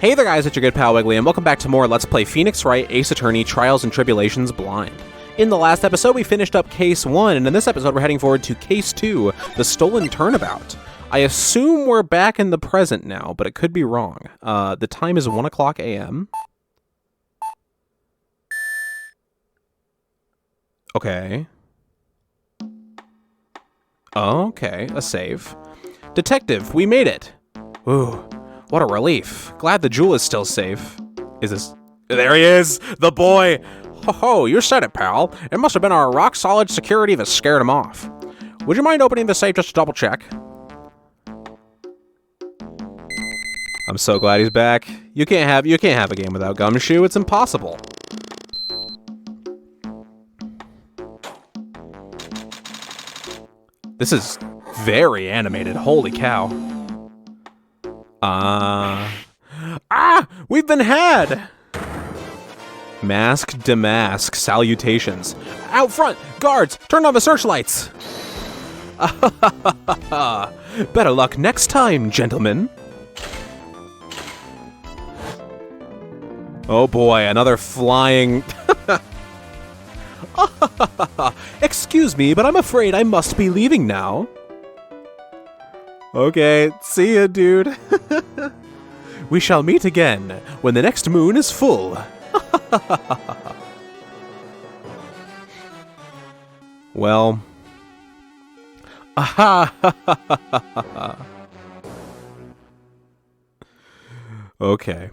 Hey there guys, it's your good pal Wiggly, and welcome back to more Let's Play Phoenix Wright Ace Attorney Trials and Tribulations Blind. In the last episode, we finished up Case 1, and in this episode, we're heading forward to Case 2, the Stolen Turnabout. I assume we're back in the present now, but it could be wrong. The time is 1 o'clock a.m. Okay. Okay, a save. Detective, we made it! Ooh, what a relief. Glad the jewel is still safe. Is this... There he is! The boy! Ho-ho, you said it, pal. It must have been our rock-solid security that scared him off. Would you mind opening the safe just to double-check? I'm so glad he's back. You can't have a game without Gumshoe. It's impossible. This is very animated. Holy cow. We've been had! Mask demask. Salutations. Out front! Guards! Turn on the searchlights! Better luck next time, gentlemen. Oh boy, another flying... Excuse me, but I'm afraid I must be leaving now. Okay, see ya, dude. We shall meet again when the next moon is full. Well. Okay.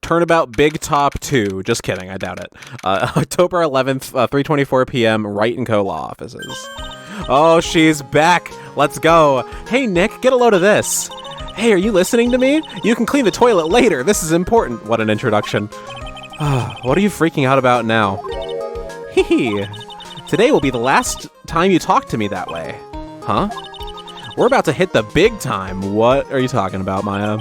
Turnabout Big Top 2. Just kidding, I doubt it. October 11th, 3:24 p.m., Wright & Co. law offices. Oh, she's back. Let's go. Hey, Nick, get a load of this. Hey, are you listening to me? You can clean the toilet later. This is important. What an introduction. What are you freaking out about now? Hee. Today will be the last time you talk to me that way. Huh? We're about to hit the big time. What are you talking about, Maya?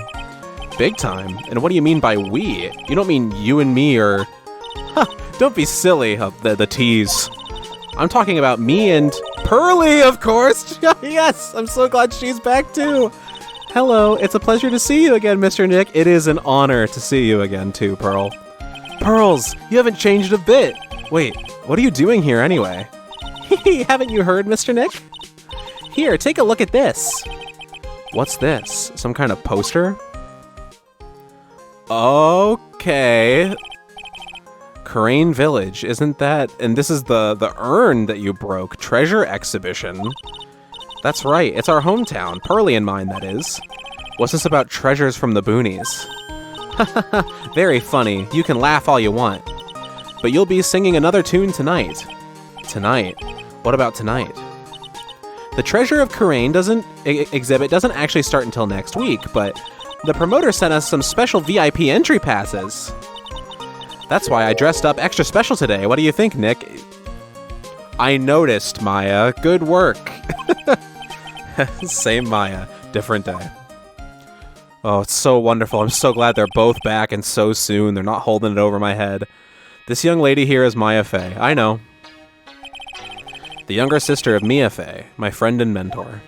Big time? And what do you mean by we? You don't mean you and me or... Don't be silly, the tease. I'm talking about me and... Pearly, of course! Yes! I'm so glad she's back too! Hello, it's a pleasure to see you again, Mr. Nick. It is an honor to see you again too, Pearl. Pearls, you haven't changed a bit! Wait, what are you doing here anyway? Haven't you heard, Mr. Nick? Here, take a look at this! What's this? Some kind of poster? Okay. Crane Village, isn't that? And this is the urn that you broke. Treasure exhibition. That's right, it's our hometown. Pearly and mine, that is. What's this about treasures from the boonies? Very funny. You can laugh all you want. But you'll be singing another tune tonight. Tonight? What about tonight? The Treasure of Crane exhibit doesn't actually start until next week, but the promoter sent us some special VIP entry passes. That's why I dressed up extra special today. What do you think, Nick? I noticed, Maya. Good work. Same Maya, different day. Oh, it's so wonderful. I'm so glad they're both back and so soon. They're not holding it over my head. This young lady here is Maya Fey. I know. The younger sister of Mia Fey, my friend and mentor.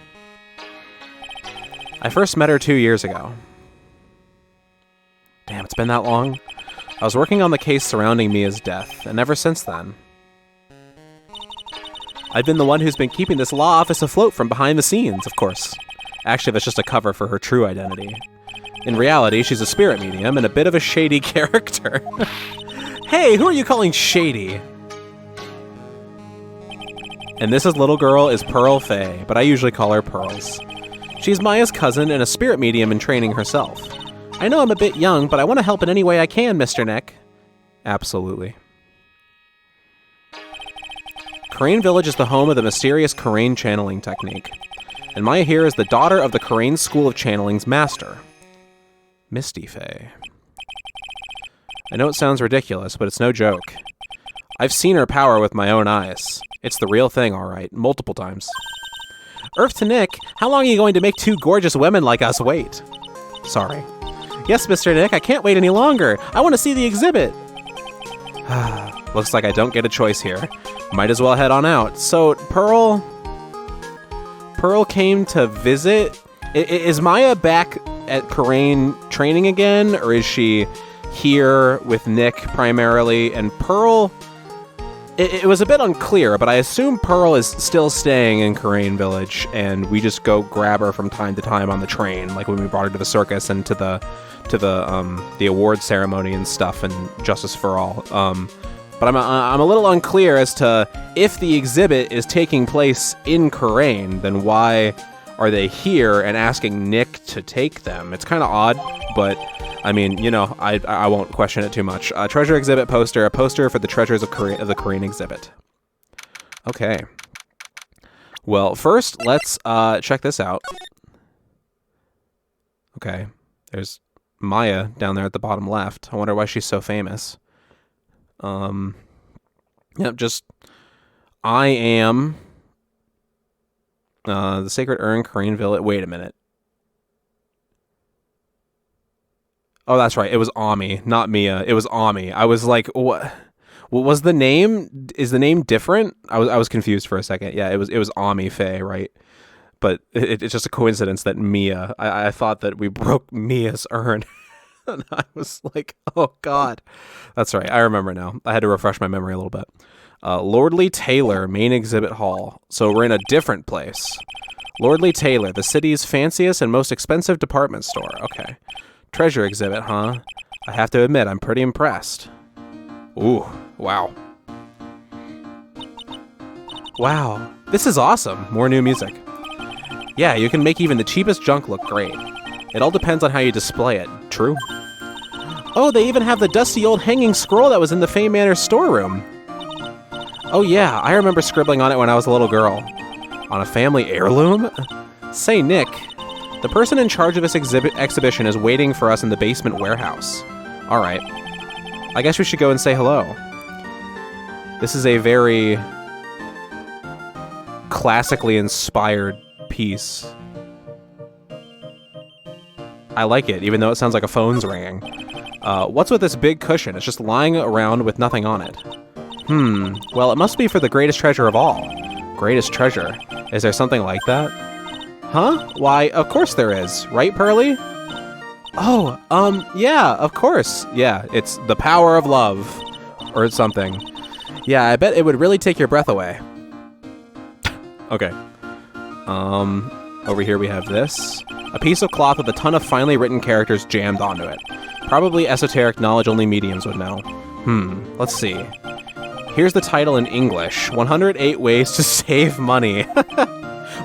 I first met her 2 years ago. Damn, it's been that long? I was working on the case surrounding Mia's death, and ever since then, I've been the one who's been keeping this law office afloat from behind the scenes, of course. Actually, that's just a cover for her true identity. In reality, she's a spirit medium and a bit of a shady character. Hey, who are you calling shady? And this little girl is Pearl Fey, but I usually call her Pearls. She's Maya's cousin and a spirit medium in training herself. I know I'm a bit young, but I want to help in any way I can, Mr. Nick. Absolutely. Crane Village is the home of the mysterious Crane channeling technique. And Maya here is the daughter of the Crane School of Channeling's master, Misty Fey. I know it sounds ridiculous, but it's no joke. I've seen her power with my own eyes. It's the real thing, all right, multiple times. Earth to Nick, how long are you going to make two gorgeous women like us wait? Sorry. Yes, Mr. Nick, I can't wait any longer. I want to see the exhibit. Looks like I don't get a choice here. Might as well head on out. So, Pearl came to visit? Is Maya back at Corain training again, or is she here with Nick primarily? And Pearl, it was a bit unclear, but I assume Pearl is still staying in Corain Village, and we just go grab her from time to time on the train, like when we brought her to the circus and to the award ceremony and stuff, and Justice for All. But I'm a little unclear as to if the exhibit is taking place in Corain, then why are they here and asking Nick to take them? It's kind of odd, but I mean, you know, I won't question it too much. Treasure exhibit poster, a poster for the treasures of the Corain exhibit. Okay. Well, first, let's check this out. Okay. There's Maya down there at the bottom left. I wonder why she's so famous. Yep, just I am the Sacred Urn, Corain Village. Wait a minute. Oh, that's right. It was Ami, not Mia. It was Ami. I was like, what was the name? Is the name different? I was confused for a second. Yeah, it was Ami Faye, right? But it's just a coincidence that Mia. I thought that we broke Mia's urn. And I was like, oh, God. That's right. I remember now. I had to refresh my memory a little bit. Lordly Taylor, main exhibit hall. So we're in a different place. Lordly Taylor, the city's fanciest and most expensive department store. Okay. Treasure exhibit, huh? I have to admit, I'm pretty impressed. Ooh, wow. Wow. This is awesome. More new music. Yeah, you can make even the cheapest junk look great. It all depends on how you display it. True. Oh, they even have the dusty old hanging scroll that was in the Fame Manor storeroom. Oh yeah, I remember scribbling on it when I was a little girl. On a family heirloom? Say, Nick, the person in charge of this exhibition is waiting for us in the basement warehouse. All right. I guess we should go and say hello. This is a very classically inspired piece. I like it, even though it sounds like a phone's ringing. What's with this big cushion? It's just lying around with nothing on it. Well, it must be for the greatest treasure of all. Greatest treasure? Is there something like that? Huh? Why, of course there is. Right, Pearly? Oh, yeah, of course. Yeah, it's the power of love. Or something. Yeah, I bet it would really take your breath away. Okay. Over here we have this. A piece of cloth with a ton of finely written characters jammed onto it. Probably esoteric knowledge only mediums would know. Let's see. Here's the title in English. 108 Ways to Save Money.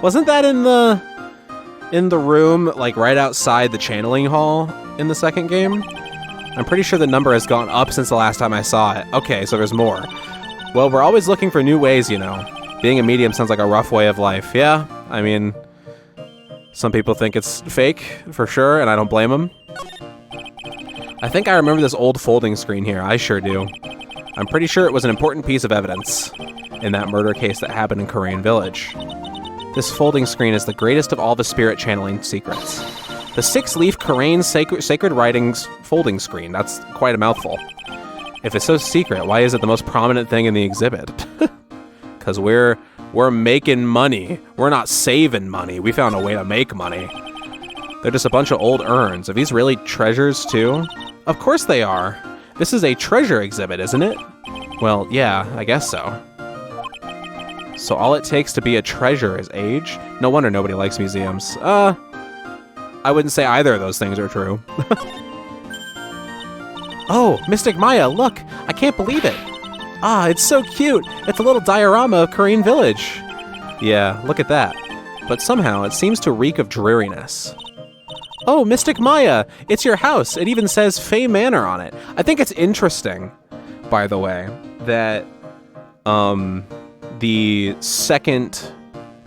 Wasn't that in the room, like right outside the channeling hall in the second game? I'm pretty sure the number has gone up since the last time I saw it. Okay, so there's more. Well, we're always looking for new ways, you know. Being a medium sounds like a rough way of life. Yeah, I mean, some people think it's fake, for sure, and I don't blame them. I think I remember this old folding screen here. I sure do. I'm pretty sure it was an important piece of evidence in that murder case that happened in Corain Village. This folding screen is the greatest of all the spirit channeling secrets. The 6-leaf Corain sacred writings folding screen. That's quite a mouthful. If it's so secret, why is it the most prominent thing in the exhibit? Because we're making money. We're not saving money. We found a way to make money. They're just a bunch of old urns. Are these really treasures, too? Of course they are. This is a treasure exhibit, isn't it? Well, yeah, I guess so. So all it takes to be a treasure is age? No wonder nobody likes museums. I wouldn't say either of those things are true. Oh, Mystic Maya, look! I can't believe it! Ah, it's so cute! It's a little diorama of Corain Village. Yeah, look at that. But somehow it seems to reek of dreariness. Oh, Mystic Maya! It's your house! It even says Fame Manor on it. I think it's interesting, by the way, that the second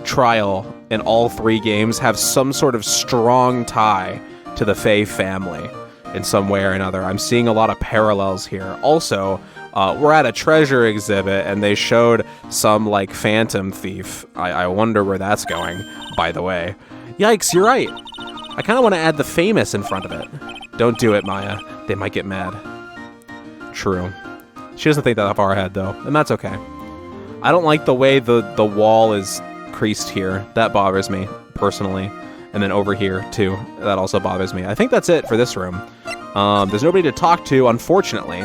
trial in all 3 games have some sort of strong tie to the Fae family in some way or another. I'm seeing a lot of parallels here. Also, we're at a treasure exhibit and they showed some like phantom thief. I wonder where that's going, by the way. Yikes, you're right. I kind of want to add the famous in front of it. Don't do it, Maya. They might get mad. True. She doesn't think that far ahead, though, and that's okay. I don't like the way the wall is creased here. That bothers me, personally. And then over here, too. That also bothers me. I think that's it for this room. There's nobody to talk to, unfortunately.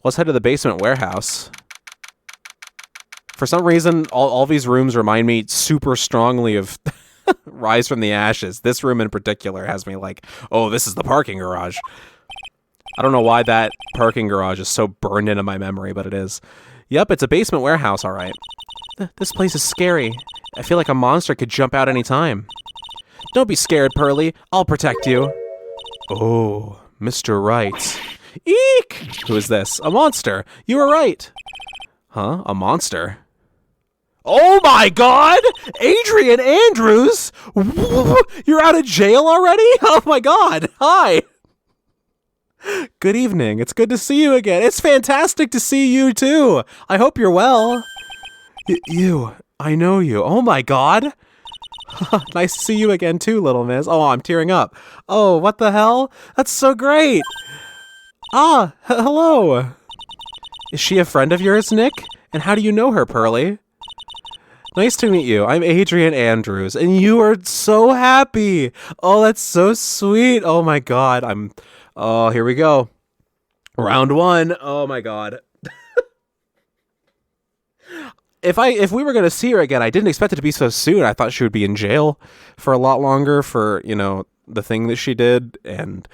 Let's head to the basement warehouse. For some reason, all these rooms remind me super strongly of Rise from the Ashes. This room in particular has me like, oh, this is the parking garage. I don't know why that parking garage is so burned into my memory, but it is. Yep, it's a basement warehouse, all right. This place is scary. I feel like a monster could jump out any time. Don't be scared, Pearly. I'll protect you. Oh, Mr. Wright. Eek! Who is this? A monster. You were right. Huh? A monster? Oh my god! Adrian Andrews! You're out of jail already? Oh my god! Hi! Good evening. It's good to see you again. It's fantastic to see you too. I hope you're well. You. I know you. Oh my god! Nice to see you again too, little miss. Oh, I'm tearing up. Oh, what the hell? That's so great! Ah, hello! Is she a friend of yours, Nick? And how do you know her, Pearly? Nice to meet you. I'm Adrian Andrews, and you are so happy! Oh, that's so sweet! Oh my god, Oh, here we go. Round 1. Oh my god. If we were going to see her again, I didn't expect it to be so soon. I thought she would be in jail for a lot longer for, you know, the thing that she did. And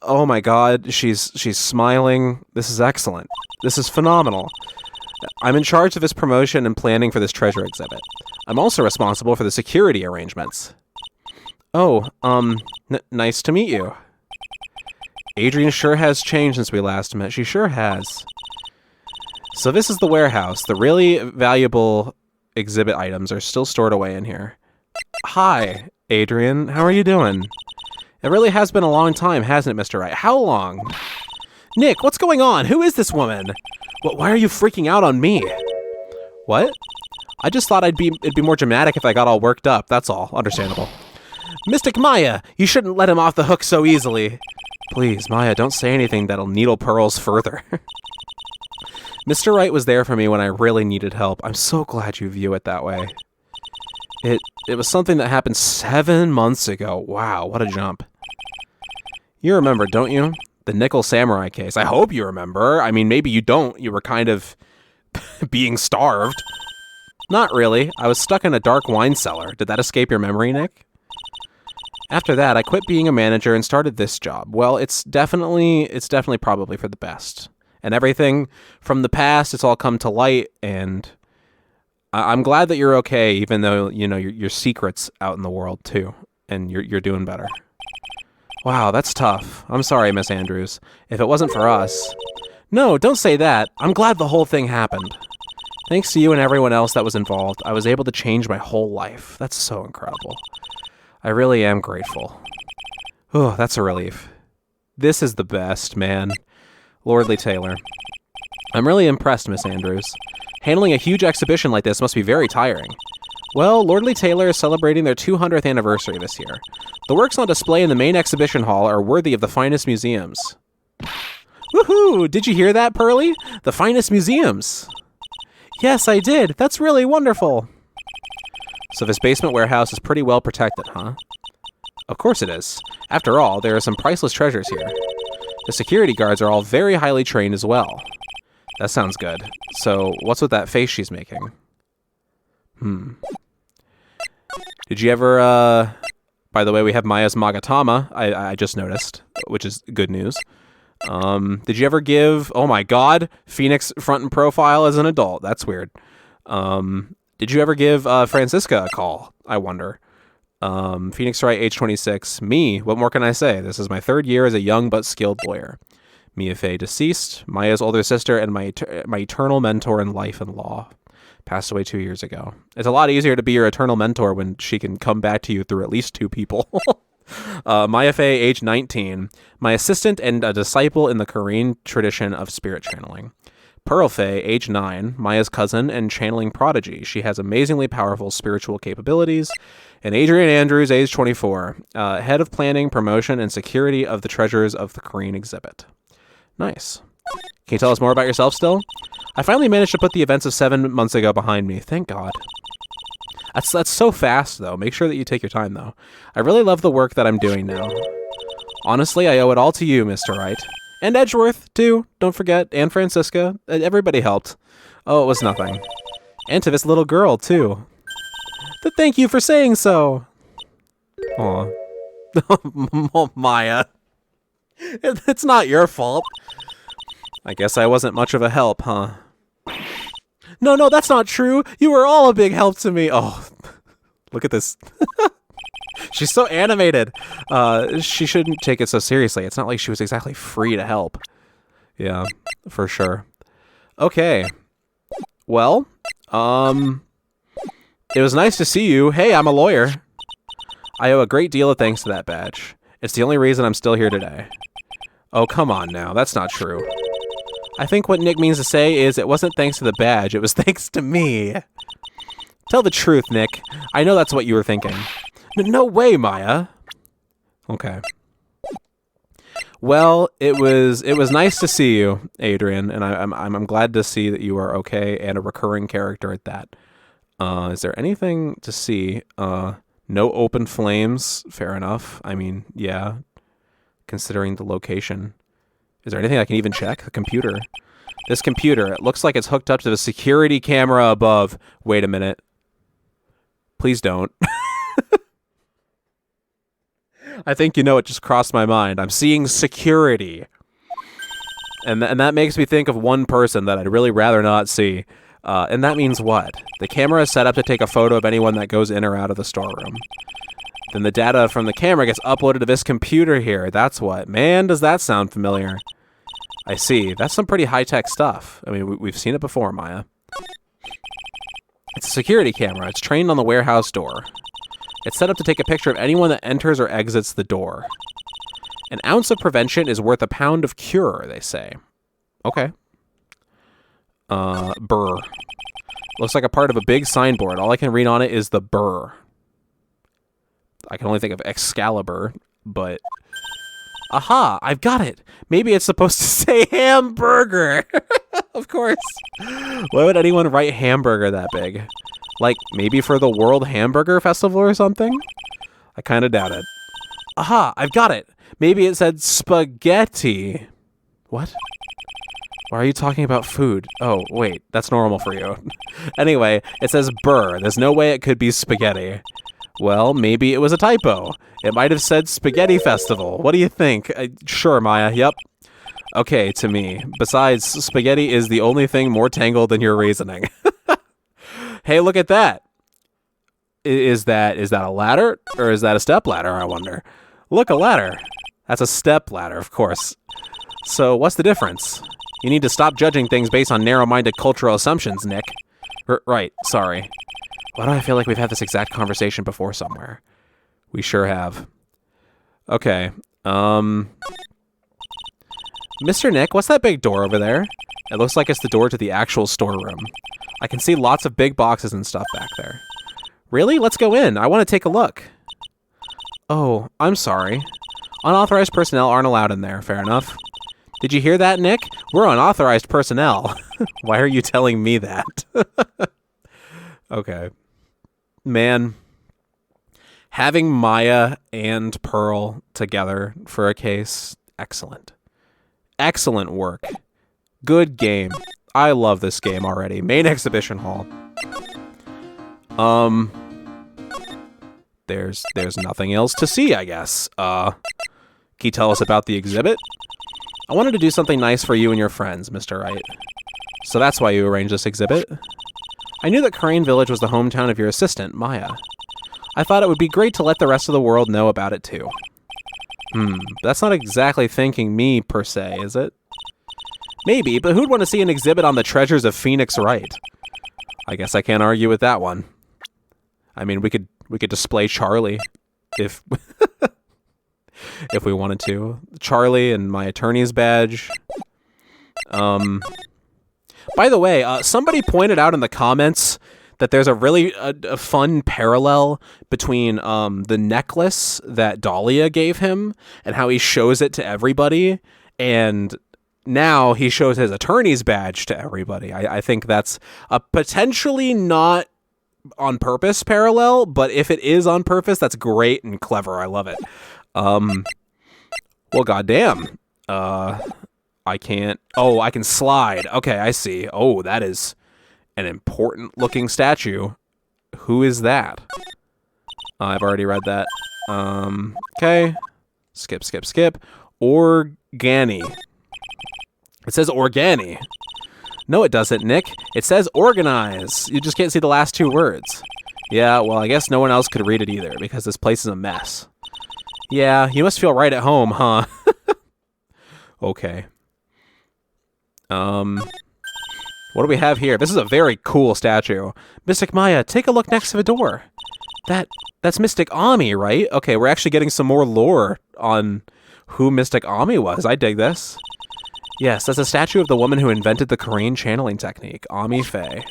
oh my god, she's smiling. This is excellent. This is phenomenal. I'm in charge of this promotion and planning for this treasure exhibit. I'm also responsible for the security arrangements. Oh, nice to meet you. Adrian sure has changed since we last met. She sure has. So this is the warehouse. The really valuable exhibit items are still stored away in here. Hi, Adrian. How are you doing? It really has been a long time, hasn't it, Mr. Wright? How long? Nick, what's going on? Who is this woman? Why are you freaking out on me? What? I just thought it'd be more dramatic if I got all worked up. That's all. Understandable. Mystic Maya, you shouldn't let him off the hook so easily. Please, Maya, don't say anything that'll needle Pearls further. Mr. Wright was there for me when I really needed help. I'm so glad you view it that way. It was something that happened 7 months ago. Wow, what a jump. You remember, don't you? The Nickel Samurai case. I hope you remember. I mean, maybe you don't. You were kind of being starved. Not really. I was stuck in a dark wine cellar. Did that escape your memory, Nick? After that, I quit being a manager and started this job. Well, it's definitely probably for the best. And everything from the past, it's all come to light, and I'm glad that you're okay, even though, you know, your secret's out in the world too, and you're doing better. Wow, that's tough. I'm sorry, Miss Andrews. If it wasn't for us... No, don't say that. I'm glad the whole thing happened. Thanks to you and everyone else that was involved, I was able to change my whole life. That's so incredible. I really am grateful. Oh, that's a relief. This is the best, man. Lordly Taylor. I'm really impressed, Miss Andrews. Handling a huge exhibition like this must be very tiring. Well, Lordly Taylor is celebrating their 200th anniversary this year. The works on display in the main exhibition hall are worthy of the finest museums. Woohoo! Did you hear that, Pearly? The finest museums! Yes, I did. That's really wonderful. So this basement warehouse is pretty well protected, huh? Of course it is. After all, there are some priceless treasures here. The security guards are all very highly trained as well. That sounds good. So, what's with that face she's making? Did you ever, by the way, we have Maya's Magatama, I just noticed, which is good news. Did you ever give, oh my god, Phoenix front and profile as an adult? That's weird. Did you ever give Francisca a call? I wonder. Phoenix Wright, age 26. Me, what more can I say? This is my 3rd year as a young but skilled lawyer. Mia Fey deceased, Maya's older sister, and my eternal mentor in life and law. Passed away 2 years ago. It's a lot easier to be your eternal mentor when she can come back to you through at least 2 people. Maya Fey, age 19. My assistant and a disciple in the Korean tradition of spirit channeling. Pearl Fey, age 9, Maya's cousin and channeling prodigy. She has amazingly powerful spiritual capabilities. And Adrian Andrews, age 24, head of planning, promotion, and security of the treasures of the Korean exhibit. Nice. Can you tell us more about yourself still? I finally managed to put the events of 7 months ago behind me. Thank God. That's so fast, though. Make sure that you take your time, though. I really love the work that I'm doing now. Honestly, I owe it all to you, Mr. Wright. And Edgeworth, too. Don't forget. And Francisca. Everybody helped. Oh, it was nothing. And to this little girl, too. Thank you for saying so. Aw. Oh, Maya. It's not your fault. I guess I wasn't much of a help, huh? No, that's not true. You were all a big help to me. Oh, look at this. She's so animated. She shouldn't take it so seriously. It's not like she was exactly free to help. Yeah, for sure. Okay. Well, it was nice to see you. Hey, I'm a lawyer. I owe a great deal of thanks to that badge. It's the only reason I'm still here today. Oh, come on now. That's not true. I think what Nick means to say is it wasn't thanks to the badge, it was thanks to me. Tell the truth, Nick. I know that's what you were thinking. No way, Maya. Okay. Well, it was nice to see you, Adrian, and I'm glad to see that you are okay and a recurring character at that. Is there anything to see? No open flames. Fair enough. I mean, yeah, considering the location. Is there anything I can even check? The computer. This computer, it looks like it's hooked up to the security camera above. Wait a minute. Please don't. I think it just crossed my mind. I'm seeing security. And that makes me think of one person that I'd really rather not see. And that means what? The camera is set up to take a photo of anyone that goes in or out of the storeroom. Then the data from the camera gets uploaded to this computer here. That's what. Man, does that sound familiar. I see. That's some pretty high-tech stuff. I mean, we've seen it before, Maya. It's a security camera. It's trained on the warehouse door. It's set up to take a picture of anyone that enters or exits the door. An ounce of prevention is worth a pound of cure, they say. Okay. Burr. Looks like a part of a big signboard. All I can read on it is the burr. I can only think of Excalibur, but... Aha! I've got it! Maybe it's supposed to say hamburger! Of course. Why would anyone write hamburger that big? Like, maybe for the World Hamburger Festival or something? I kind of doubt it. Aha! I've got it! Maybe it said spaghetti. What? Why are you talking about food? Oh, wait. That's normal for you. Anyway, it says burr. There's no way it could be spaghetti. Well, maybe it was a typo. It might have said Spaghetti Festival. What do you think? Sure, Maya. Yep. Okay, to me. Besides, spaghetti is the only thing more tangled than your reasoning. Hey, look at that. Is that a ladder? Or is that a step ladder, I wonder? Look, a ladder. That's a step ladder, of course. So, what's the difference? You need to stop judging things based on narrow-minded cultural assumptions, Nick. Right, sorry. Why do I feel like we've had this exact conversation before somewhere? We sure have. Okay. Mr. Nick, what's that big door over there? It looks like it's the door to the actual storeroom. I can see lots of big boxes and stuff back there. Really? Let's go in. I want to take a look. Oh, I'm sorry. Unauthorized personnel aren't allowed in there. Fair enough. Did you hear that, Nick? We're unauthorized personnel. Why are you telling me that? Okay. Man, having Maya and Pearl together for a case, excellent. Excellent work. Good game. I love this game already. Main exhibition hall. There's nothing else to see, I guess. Can you tell us about the exhibit? I wanted to do something nice for you and your friends, Mr. Wright. So that's why you arranged this exhibit? I knew that Crane Village was the hometown of your assistant, Maya. I thought it would be great to let the rest of the world know about it, too. That's not exactly thanking me, per se, is it? Maybe, but who'd want to see an exhibit on the treasures of Phoenix Wright? I guess I can't argue with that one. I mean, we could display Charlie, if if we wanted to. Charlie and my attorney's badge. By the way, somebody pointed out in the comments that there's a really a fun parallel between the necklace that Dahlia gave him and how he shows it to everybody, and now he shows his attorney's badge to everybody. I think that's a potentially not on purpose parallel, but if it is on purpose, that's great and clever. I love it. Well, goddamn. I can't. Oh, I can slide. Okay, I see. Oh, that is an important looking statue. Who is that? I've already read that. Okay. Skip. Organi. It says Organi. No, it doesn't, Nick. It says organize. You just can't see the last two words. Yeah, well, I guess no one else could read it either, because this place is a mess. Yeah, you must feel right at home, huh? Okay. What do we have here? This is a very cool statue. Mystic Maya, take a look next to the door. That's Mystic Ami, right? Okay, we're actually getting some more lore on who Mystic Ami was. I dig this. Yes, that's a statue of the woman who invented the Korean channeling technique, Ami Faye.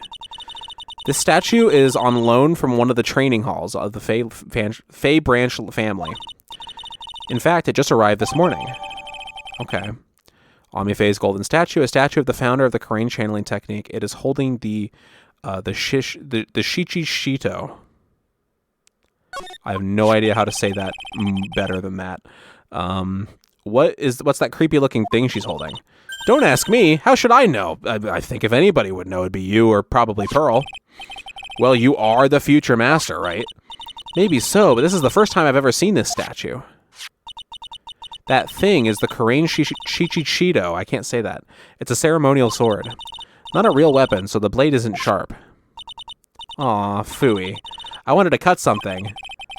This statue is on loan from one of the training halls of the Faye branch family. In fact, it just arrived this morning. Okay. Ami Faye's golden statue, a statue of the founder of the Korean channeling technique. It is holding the Shichi Shito. I have no idea how to say that better than that. What's that creepy looking thing she's holding? Don't ask me. How should I know? I think if anybody would know, it'd be you or probably Pearl. Well, you are the future master, right? Maybe so, but this is the first time I've ever seen this statue. That thing is the Korean Shichichido. I can't say that. It's a ceremonial sword. Not a real weapon, so the blade isn't sharp. Aw, phooey. I wanted to cut something.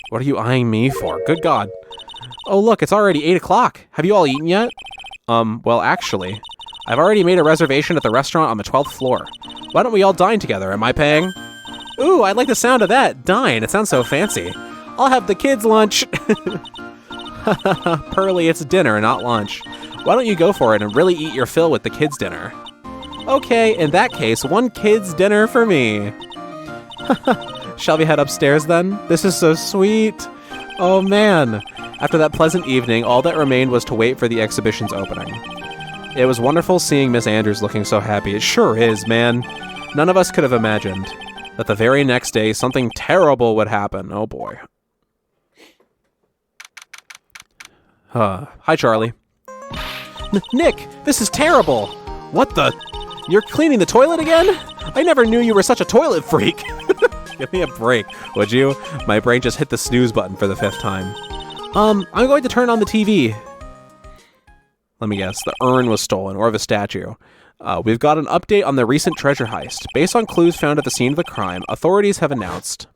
What are you eyeing me for? Good God. Oh, look, it's already 8 o'clock. Have you all eaten yet? Well, actually, I've already made a reservation at the restaurant on the 12th floor. Why don't we all dine together? Am I paying? Ooh, I like the sound of that. Dine. It sounds so fancy. I'll have the kids' lunch. Pearly, it's dinner, not lunch. Why don't you go for it and really eat your fill with the kids' dinner? Okay, in that case, one kid's dinner for me. Shall we head upstairs then? This is so sweet. Oh man. After that pleasant evening, all that remained was to wait for the exhibition's opening. It was wonderful seeing Miss Andrews looking so happy. It sure is, man. None of us could have imagined that the very next day something terrible would happen. Oh boy. Hi, Charlie. Nick, this is terrible. What the? You're cleaning the toilet again? I never knew you were such a toilet freak. Give me a break, would you? My brain just hit the snooze button for the 5th time. I'm going to turn on the TV. Let me guess, the urn was stolen, or the statue. We've got an update on the recent treasure heist. Based on clues found at the scene of the crime, authorities have announced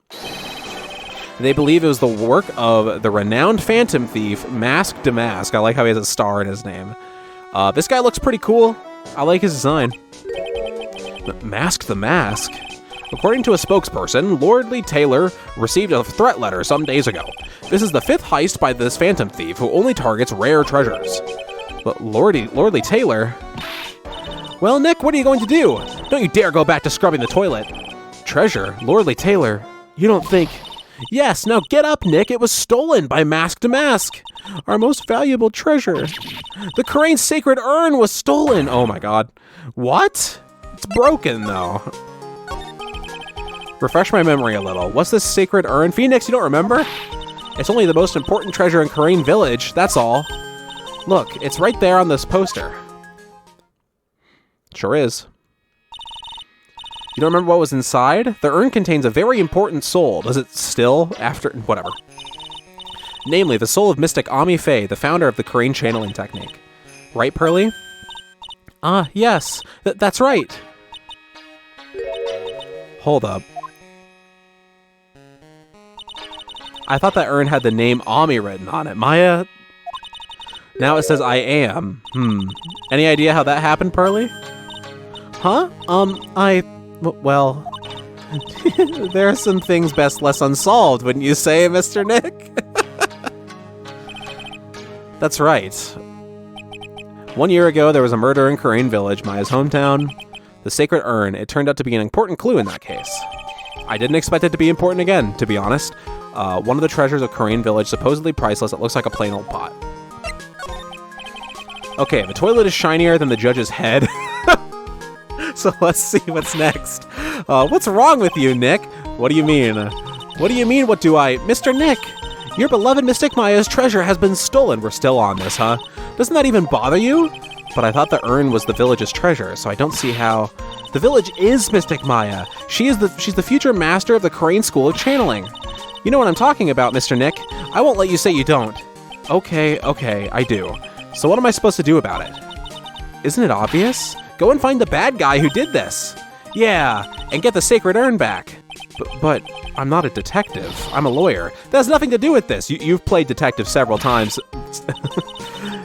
they believe it was the work of the renowned phantom thief, Mask Damask. I like how he has a star in his name. This guy looks pretty cool. I like his design. Mask the Mask? According to a spokesperson, Lordly Taylor received a threat letter some days ago. This is the 5th heist by this phantom thief who only targets rare treasures. But Lordly Taylor? Well, Nick, what are you going to do? Don't you dare go back to scrubbing the toilet. Treasure? Lordly Taylor? You don't think... Yes, now get up, Nick. It was stolen by Mask to Mask. Our most valuable treasure. The Korean sacred urn was stolen. Oh my God. What? It's broken, though. Refresh my memory a little. What's this sacred urn? Phoenix, you don't remember? It's only the most important treasure in Korean village, that's all. Look, it's right there on this poster. Sure is. You don't remember what was inside? The urn contains a very important soul. Does it still? After... Whatever. Namely, the soul of Mystic Ami Faye, the founder of the Korean channeling technique. Right, Pearly? Yes. That's right. Hold up. I thought that urn had the name Ami written on it. Maya... Now it says I am. Any idea how that happened, Pearly? Huh? Well... there are some things best left unsolved, wouldn't you say, Mr. Nick? That's right. 1 year ago, there was a murder in Korean Village, Maya's hometown. The sacred urn, it turned out to be an important clue in that case. I didn't expect it to be important again, to be honest. One of the treasures of Korean Village, supposedly priceless, it looks like a plain old pot. Okay, the toilet is shinier than the judge's head. So let's see what's next. What's wrong with you, Nick? What do you mean? What do you mean, what do I? Mr. Nick, your beloved Mystic Maya's treasure has been stolen. We're still on this, huh? Doesn't that even bother you? But I thought the urn was the village's treasure, so I don't see how... The village is Mystic Maya. She's the future master of the Crane School of Channeling. You know what I'm talking about, Mr. Nick. I won't let you say you don't. Okay, I do. So what am I supposed to do about it? Isn't it obvious? Go and find the bad guy who did this. Yeah, and get the sacred urn back. But I'm not a detective. I'm a lawyer. That has nothing to do with this. You've played detective several times.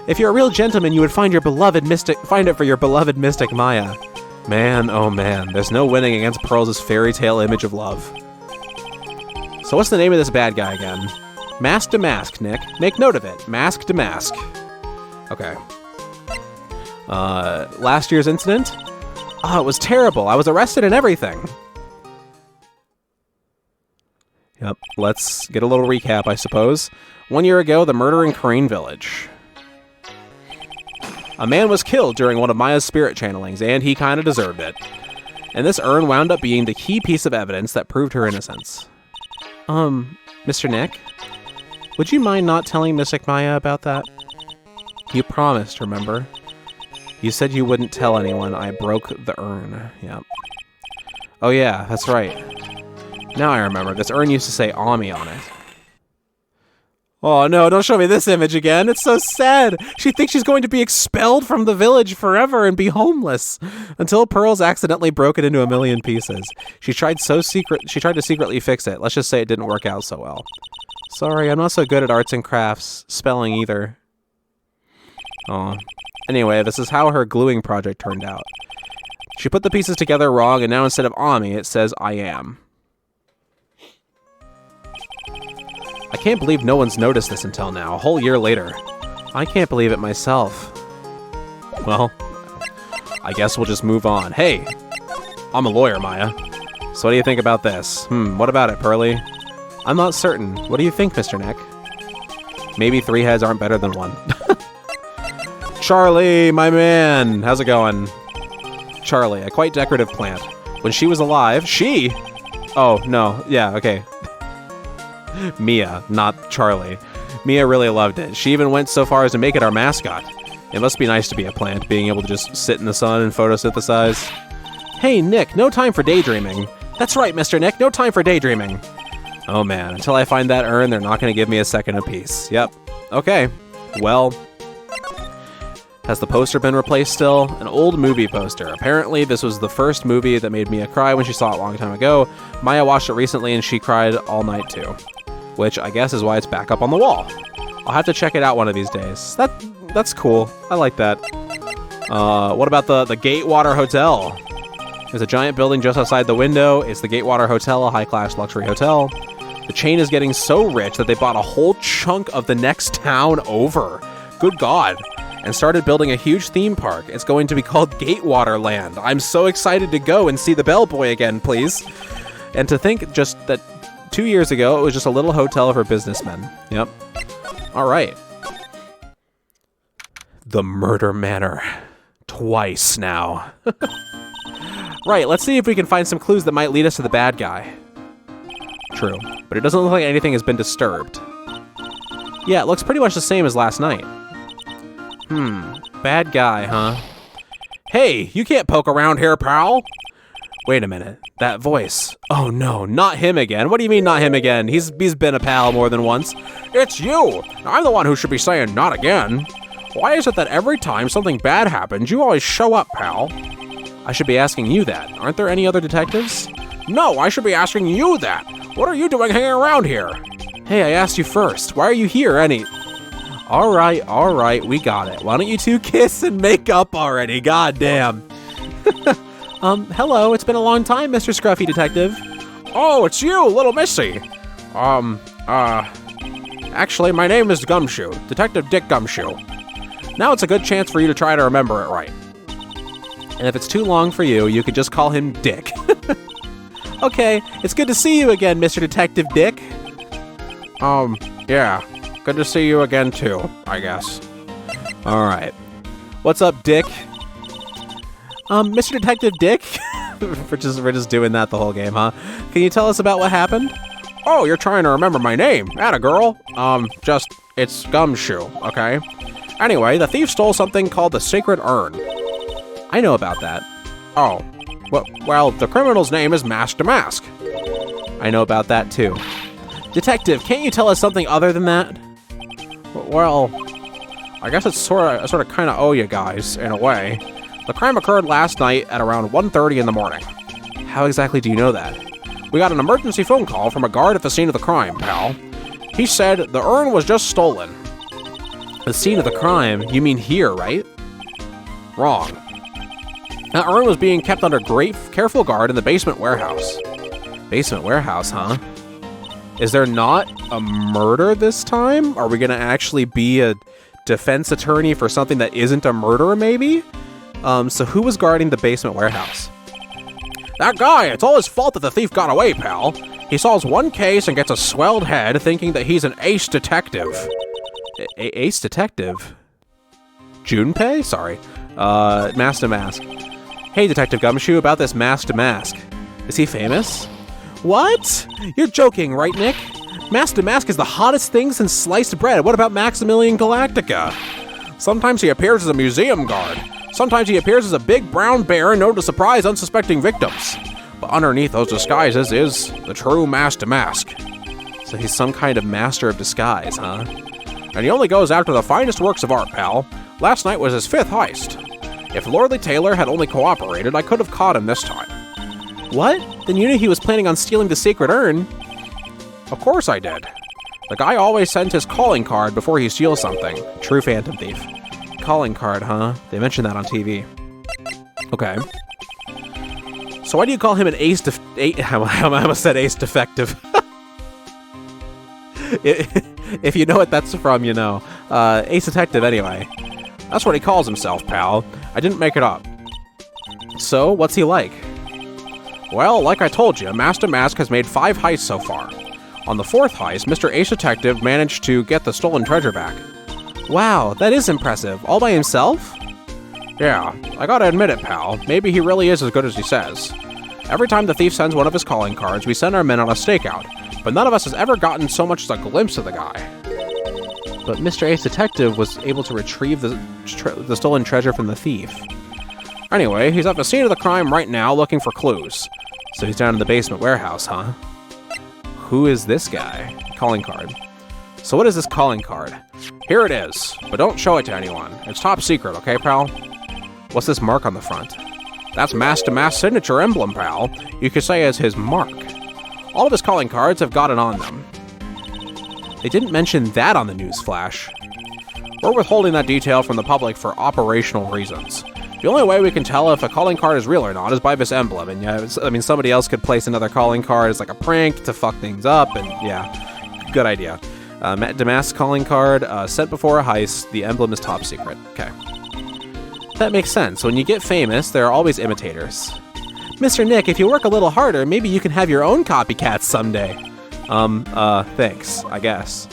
If you're a real gentleman, you would find it for your beloved Mystic Maya. Man, oh man, there's no winning against Pearl's fairy tale image of love. So what's the name of this bad guy again? Mask to Mask, Nick. Make note of it. Mask to Mask. Okay. Last year's incident? Oh, it was terrible. I was arrested and everything. Yep, let's get a little recap, I suppose. 1 year ago, the murder in Crane Village. A man was killed during one of Maya's spirit channelings, and he kind of deserved it. And this urn wound up being the key piece of evidence that proved her innocence. Mr. Nick? Would you mind not telling Mystic Maya about that? You promised, remember? You said you wouldn't tell anyone I broke the urn. Yep. Oh yeah, that's right. Now I remember. This urn used to say Ami on it. Oh no, don't show me this image again. It's so sad. She thinks she's going to be expelled from the village forever and be homeless. Until Pearl's accidentally broke it into a million pieces. She tried to secretly fix it. Let's just say it didn't work out so well. Sorry, I'm not so good at arts and crafts. Spelling either. Aw. Anyway, this is how her gluing project turned out. She put the pieces together wrong, and now instead of Ami, it says I am. I can't believe no one's noticed this until now, a whole year later. I can't believe it myself. Well, I guess we'll just move on. Hey, I'm a lawyer, Maya. So what do you think about this? What about it, Pearly? I'm not certain. What do you think, Mr. Nick? Maybe 3 heads aren't better than 1. Charlie, my man! How's it going? Charlie, a quite decorative plant. When she was alive, she... Oh, no. Yeah, okay. Mia, not Charlie. Mia really loved it. She even went so far as to make it our mascot. It must be nice to be a plant, being able to just sit in the sun and photosynthesize. Hey, Nick, no time for daydreaming. That's right, Mr. Nick, no time for daydreaming. Oh man, until I find that urn, they're not going to give me a second apiece. Yep. Okay. Well... Has the poster been replaced still? An old movie poster. Apparently, this was the first movie that made Mia cry when she saw it a long time ago. Maya watched it recently and she cried all night too. Which I guess is why it's back up on the wall. I'll have to check it out one of these days. That's cool. I like that. What about the Gatewater Hotel? There's a giant building just outside the window. It's the Gatewater Hotel, a high-class luxury hotel. The chain is getting so rich that they bought a whole chunk of the next town over. Good God. And started building a huge theme park. It's going to be called Gatewater Land. I'm so excited to go and see the bellboy again, please. And to think just that 2 years ago, it was just a little hotel for businessmen. Yep. All right. The Murder Manor. Twice now. Right, let's see if we can find some clues that might lead us to the bad guy. True, but it doesn't look like anything has been disturbed. Yeah, it looks pretty much the same as last night. Bad guy, huh? Hey, you can't poke around here, pal! Wait a minute, that voice. Oh no, not him again. What do you mean not him again? He's been a pal more than once. It's you! I'm the one who should be saying not again. Why is it that every time something bad happens, you always show up, pal? I should be asking you that. Aren't there any other detectives? No, I should be asking you that. What are you doing hanging around here? Hey, I asked you first. Why are you here, All right, we got it. Why don't you two kiss and make up already? God damn. Hello, it's been a long time, Mr. Scruffy Detective. Oh, it's you, little missy. Actually, my name is Gumshoe, Detective Dick Gumshoe. Now it's a good chance for you to try to remember it right. And if it's too long for you, you could just call him Dick. Okay, it's good to see you again, Mr. Detective Dick. Yeah. Good to see you again, too, I guess. All right. What's up, Dick? Mr. Detective Dick? we're just doing that the whole game, huh? Can you tell us about what happened? Oh, you're trying to remember my name. Atta girl. It's Gumshoe, okay? Anyway, the thief stole something called the Sacred Urn. I know about that. Oh, well, the criminal's name is Mask to Mask. I know about that too. Detective, can't you tell us something other than that? Well, I guess it's sort of kind of owe you guys, in a way. The crime occurred last night at around 1:30 in the morning. How exactly do you know that? We got an emergency phone call from a guard at the scene of the crime, pal. He said the urn was just stolen. The scene of the crime? You mean here, right? Wrong. That urn was being kept under careful guard in the basement warehouse. Basement warehouse, huh? Is there not a murder this time? Are we gonna actually be a defense attorney for something that isn't a murder, maybe? So who was guarding the basement warehouse? That guy! It's all his fault that the thief got away, pal. He solves one case and gets a swelled head thinking that he's an ace detective. Ace detective? Junpei? Sorry. Mask to Mask. Hey, Detective Gumshoe, about this Mask to Mask. Is he famous? What? You're joking, right, Nick? Mask to Mask is the hottest thing since sliced bread. What about Maximilian Galactica? Sometimes he appears as a museum guard. Sometimes he appears as a big brown bear known to surprise unsuspecting victims. But underneath those disguises is the true Mask to Mask. So he's some kind of master of disguise, huh? And he only goes after the finest works of art, pal. Last night was his 5th heist. If Lordly Taylor had only cooperated, I could have caught him this time. What? Then you knew he was planning on stealing the Sacred Urn? Of course I did. The guy always sends his calling card before he steals something. True phantom thief. Calling card, huh? They mentioned that on TV. Okay. So why do you call him an I almost said ace defective. If you know what that's from, you know. Ace detective, anyway. That's what he calls himself, pal. I didn't make it up. So, what's he like? Well, like I told you, Mask to Mask has made 5 heists so far. On the 4th heist, Mr. Ace Detective managed to get the stolen treasure back. Wow, that is impressive. All by himself? Yeah, I gotta admit it, pal. Maybe he really is as good as he says. Every time the thief sends one of his calling cards, we send our men on a stakeout, but none of us has ever gotten so much as a glimpse of the guy. But Mr. Ace Detective was able to retrieve the stolen treasure from the thief. Anyway, he's at the scene of the crime right now looking for clues. So he's down in the basement warehouse, huh? Who is this guy? Calling card. So what is this calling card? Here it is, but don't show it to anyone. It's top secret, okay, pal? What's this mark on the front? That's Mask to Mask signature emblem, pal. You could say as his mark. All of his calling cards have got it on them. They didn't mention that on the news flash. We're withholding that detail from the public for operational reasons. The only way we can tell if a calling card is real or not is by this emblem, and yeah, I mean, somebody else could place another calling card as like a prank to fuck things up, and yeah, good idea. Damask calling card, sent before a heist, the emblem is top secret. Okay. That makes sense. When you get famous, there are always imitators. Mr. Nick, if you work a little harder, maybe you can have your own copycats someday. Thanks, I guess.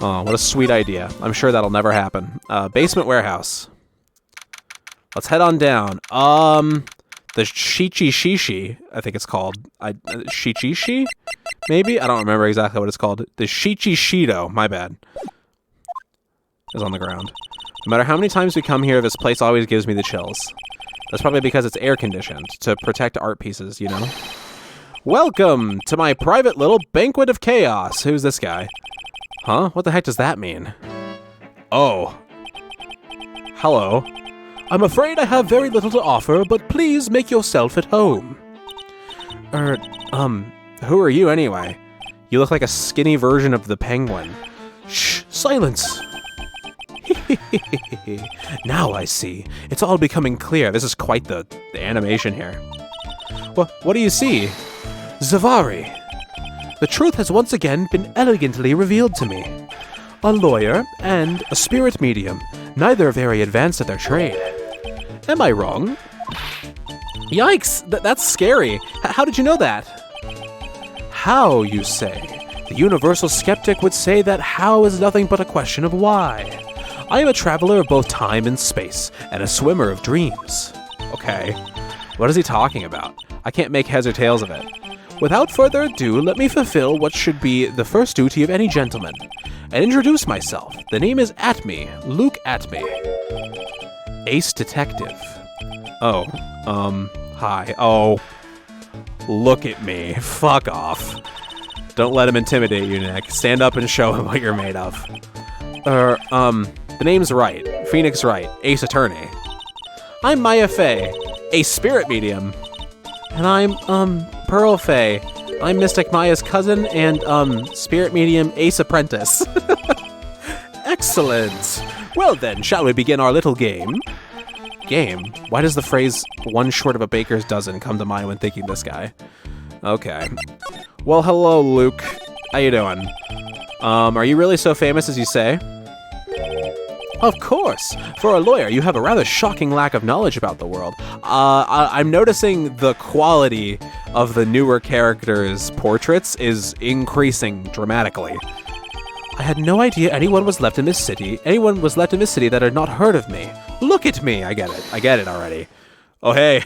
Oh, what a sweet idea. I'm sure that'll never happen. Basement warehouse. Let's head on down. The Shichi, I think it's called. Shichi? Maybe? I don't remember exactly what it's called. The Shido, my bad, is on the ground. No matter how many times we come here, this place always gives me the chills. That's probably because it's air-conditioned, to protect art pieces, you know? Welcome to my private little banquet of chaos. Who's this guy? Huh? What the heck does that mean? Oh. Hello. I'm afraid I have very little to offer, but please make yourself at home. Who are you anyway? You look like a skinny version of the penguin. Shh, silence. Now I see. It's all becoming clear. This is quite the animation here. What do you see? Zavari. The truth has once again been elegantly revealed to me. A lawyer and a spirit medium, neither very advanced at their trade. Am I wrong? Yikes, that's scary. How did you know that? How, you say? The universal skeptic would say that how is nothing but a question of why. I am a traveler of both time and space, and a swimmer of dreams. Okay. What is he talking about? I can't make heads or tails of it. Without further ado, let me fulfill what should be the first duty of any gentleman, and introduce myself. The name is Atme, Luke Atme. Ace Detective. Oh, hi. Oh, look at me. Fuck off. Don't let him intimidate you, Nick. Stand up and show him what you're made of. The name's Wright. Phoenix Wright, Ace Attorney. I'm Maya Fey, a spirit medium. And I'm, Pearl Fey. I'm Mystic Maya's cousin and, spirit medium Ace Apprentice. Excellent. Well then, shall we begin our little game? Game? Why does the phrase one short of a baker's dozen come to mind when thinking this guy? Okay. Well, hello, Luke. How you doing? Are you really so famous as you say? Of course! For a lawyer, you have a rather shocking lack of knowledge about the world. I'm noticing the quality of the newer characters' portraits is increasing dramatically. I had no idea anyone was left in this city that had not heard of me. Look at me! I get it already. Oh, hey.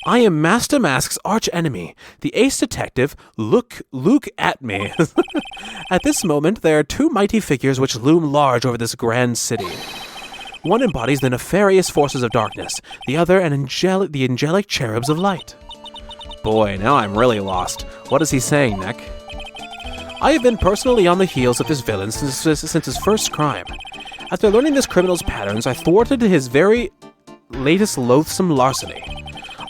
I am Master Mask's arch enemy, the ace detective, Luke Atme. At this moment, there are two mighty figures which loom large over this grand city. One embodies the nefarious forces of darkness, the other the angelic cherubs of light. Boy, now I'm really lost. What is he saying, Nick? I have been personally on the heels of this villain since his first crime. After learning this criminal's patterns, I thwarted his very latest loathsome larceny.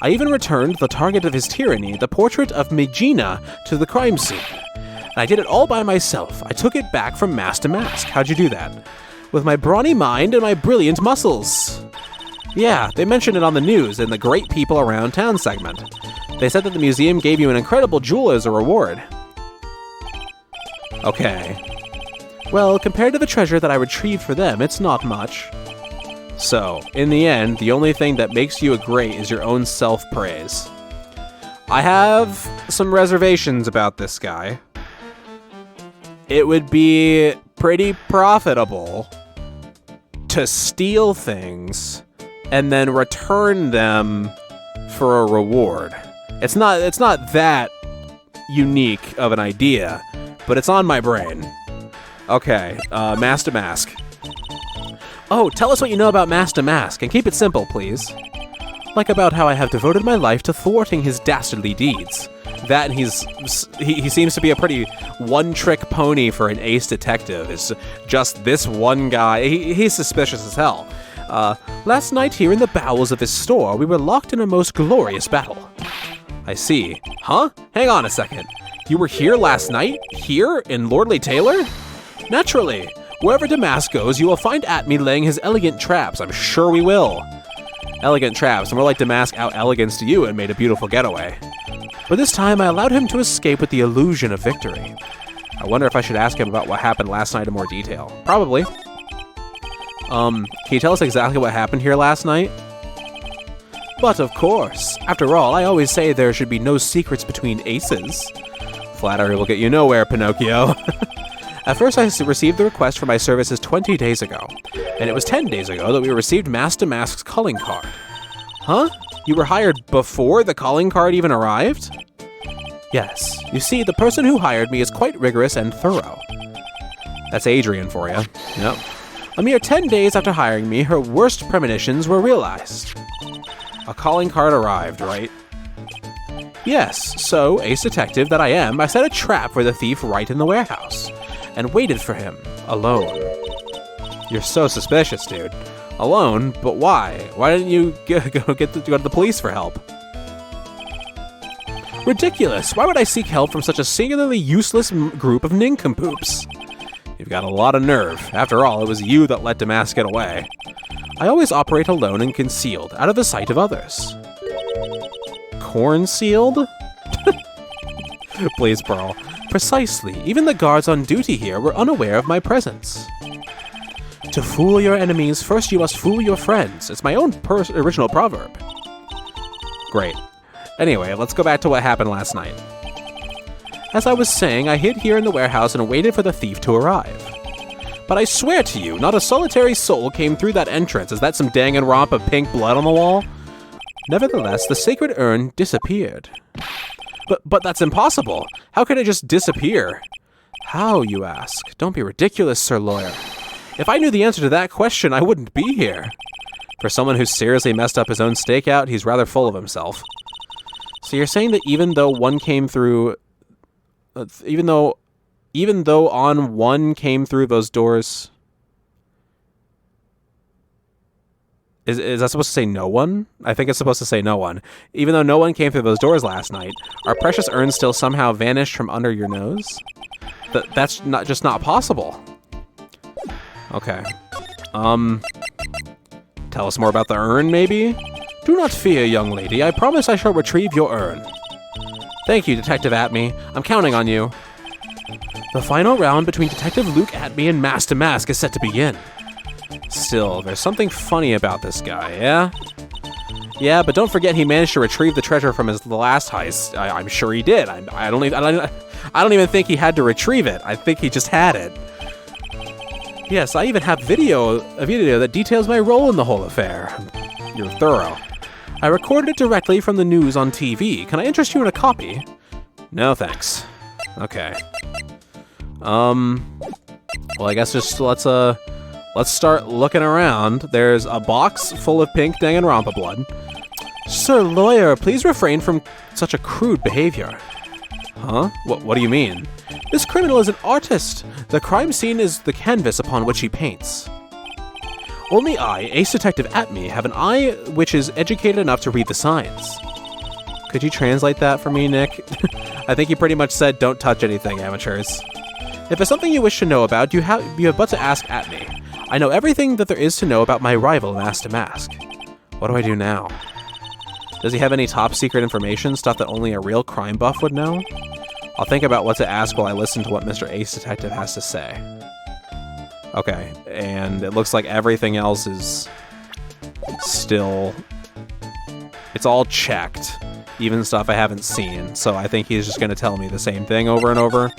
I even returned the target of his tyranny, the portrait of Megina, to the crime scene. And I did it all by myself. I took it back from Master Mask. How'd you do that? With my brawny mind and my brilliant muscles. Yeah, they mentioned it on the news in the Great People Around Town segment. They said that the museum gave you an incredible jewel as a reward. Okay. Well, compared to the treasure that I retrieved for them, it's not much. So, in the end, the only thing that makes you a great is your own self-praise. I have some reservations about this guy. It would be pretty profitable to steal things and then return them for a reward. It's not that unique of an idea, but it's on my brain. Okay, Master Mask. Oh, tell us what you know about Master Mask, and keep it simple, please. Like about how I have devoted my life to thwarting his dastardly deeds. That and he seems to be a pretty one-trick pony for an ace detective. It's just this one guy. He's suspicious as hell. Last night here in the bowels of his store, we were locked in a most glorious battle. I see. Huh? Hang on a second. You were here last night? Here? In Lordly Taylor? Naturally. Wherever Damask goes, you will find Atme laying his elegant traps. I'm sure we will. Elegant traps, more like Damask out-eleganced you and made a beautiful getaway. But this time, I allowed him to escape with the illusion of victory. I wonder if I should ask him about what happened last night in more detail. Probably. Can you tell us exactly what happened here last night? But of course. After all, I always say there should be no secrets between aces. Flattery will get you nowhere, Pinocchio. At first, I received the request for my services 20 days ago, and it was 10 days ago that we received Master Mask's calling card. Huh? You were hired before the calling card even arrived? Yes. You see, the person who hired me is quite rigorous and thorough. That's Adrian for you. Yep. A mere 10 days after hiring me, her worst premonitions were realized. A calling card arrived, right? Yes, so, ace detective that I am, I set a trap for the thief right in the warehouse. And waited for him, alone. You're so suspicious, dude. Alone? But why? Why didn't you go to the police for help? Ridiculous! Why would I seek help from such a singularly useless group of nincompoops? You've got a lot of nerve. After all, it was you that let Damask get away. I always operate alone and concealed, out of the sight of others. Corn-sealed? Please, Pearl. Precisely. Even the guards on duty here were unaware of my presence. To fool your enemies, first you must fool your friends. It's my own original proverb. Great. Anyway, let's go back to what happened last night. As I was saying, I hid here in the warehouse and waited for the thief to arrive. But I swear to you, not a solitary soul came through that entrance. Is that some Danganronpa pink blood on the wall? Nevertheless, the sacred urn disappeared. But that's impossible. How could it just disappear? How, you ask? Don't be ridiculous, Sir Lawyer. If I knew the answer to that question, I wouldn't be here. For someone who seriously messed up his own stakeout, he's rather full of himself. So you're saying that even though one came through... even though on one came through those doors... Is that supposed to say no one? I think it's supposed to say no one. Even though no one came through those doors last night, our precious urn still somehow vanished from under your nose? That's just not possible. Okay. Tell us more about the urn, maybe? Do not fear, young lady. I promise I shall retrieve your urn. Thank you, Detective Atme. I'm counting on you. The final round between Detective Luke Atme and Master Mask is set to begin. Still, there's something funny about this guy, yeah? Yeah, but don't forget he managed to retrieve the treasure from his last heist. I'm sure he did. I don't even think he had to retrieve it. I think he just had it. Yes, I even have a video that details my role in the whole affair. You're thorough. I recorded it directly from the news on TV. Can I interest you in a copy? No, thanks. Okay. Well, I guess just let's start looking around. There's a box full of pink Danganronpa blood. Sir Lawyer, please refrain from such a crude behavior. Huh? What do you mean? This criminal is an artist. The crime scene is the canvas upon which he paints. Only I, Ace Detective Atme, have an eye which is educated enough to read the signs. Could you translate that for me, Nick? I think he pretty much said, don't touch anything, amateurs. If there's something you wish to know about, you have but to ask Atme. I know everything that there is to know about my rival, Master Mask. What do I do now? Does he have any top secret information, stuff that only a real crime buff would know? I'll think about what to ask while I listen to what Mr. Ace Detective has to say. Okay, and it looks like everything else is still... It's all checked, even stuff I haven't seen, so I think he's just going to tell me the same thing over and over.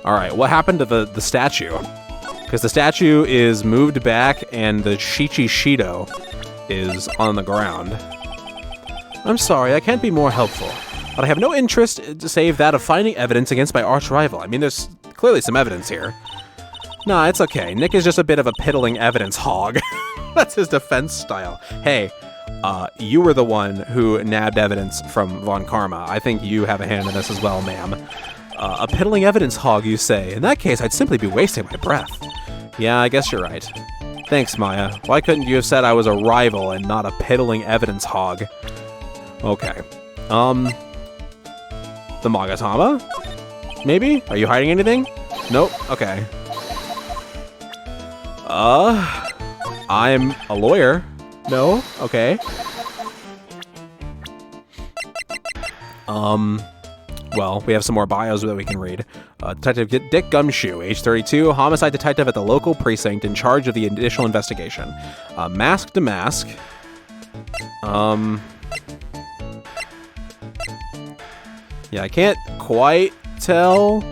Alright, what happened to the statue? Because the statue is moved back and the Shichi Shido is on the ground. I'm sorry, I can't be more helpful, but I have no interest save that of finding evidence against my arch rival. I mean, there's clearly some evidence here. Nah, it's okay. Nick is just a bit of a piddling evidence hog. That's his defense style. Hey, you were the one who nabbed evidence from Von Karma. I think you have a hand in this as well, ma'am. A piddling evidence hog, you say? In that case, I'd simply be wasting my breath. Yeah, I guess you're right. Thanks, Maya. Why couldn't you have said I was a rival and not a piddling evidence hog? Okay. The Magatama? Maybe? Are you hiding anything? Nope. Okay. I'm a lawyer. No? Okay. Well, we have some more bios that we can read. Detective Dick Gumshoe, age 32, homicide detective at the local precinct in charge of the initial investigation. Mask to Mask. Yeah, I can't quite tell.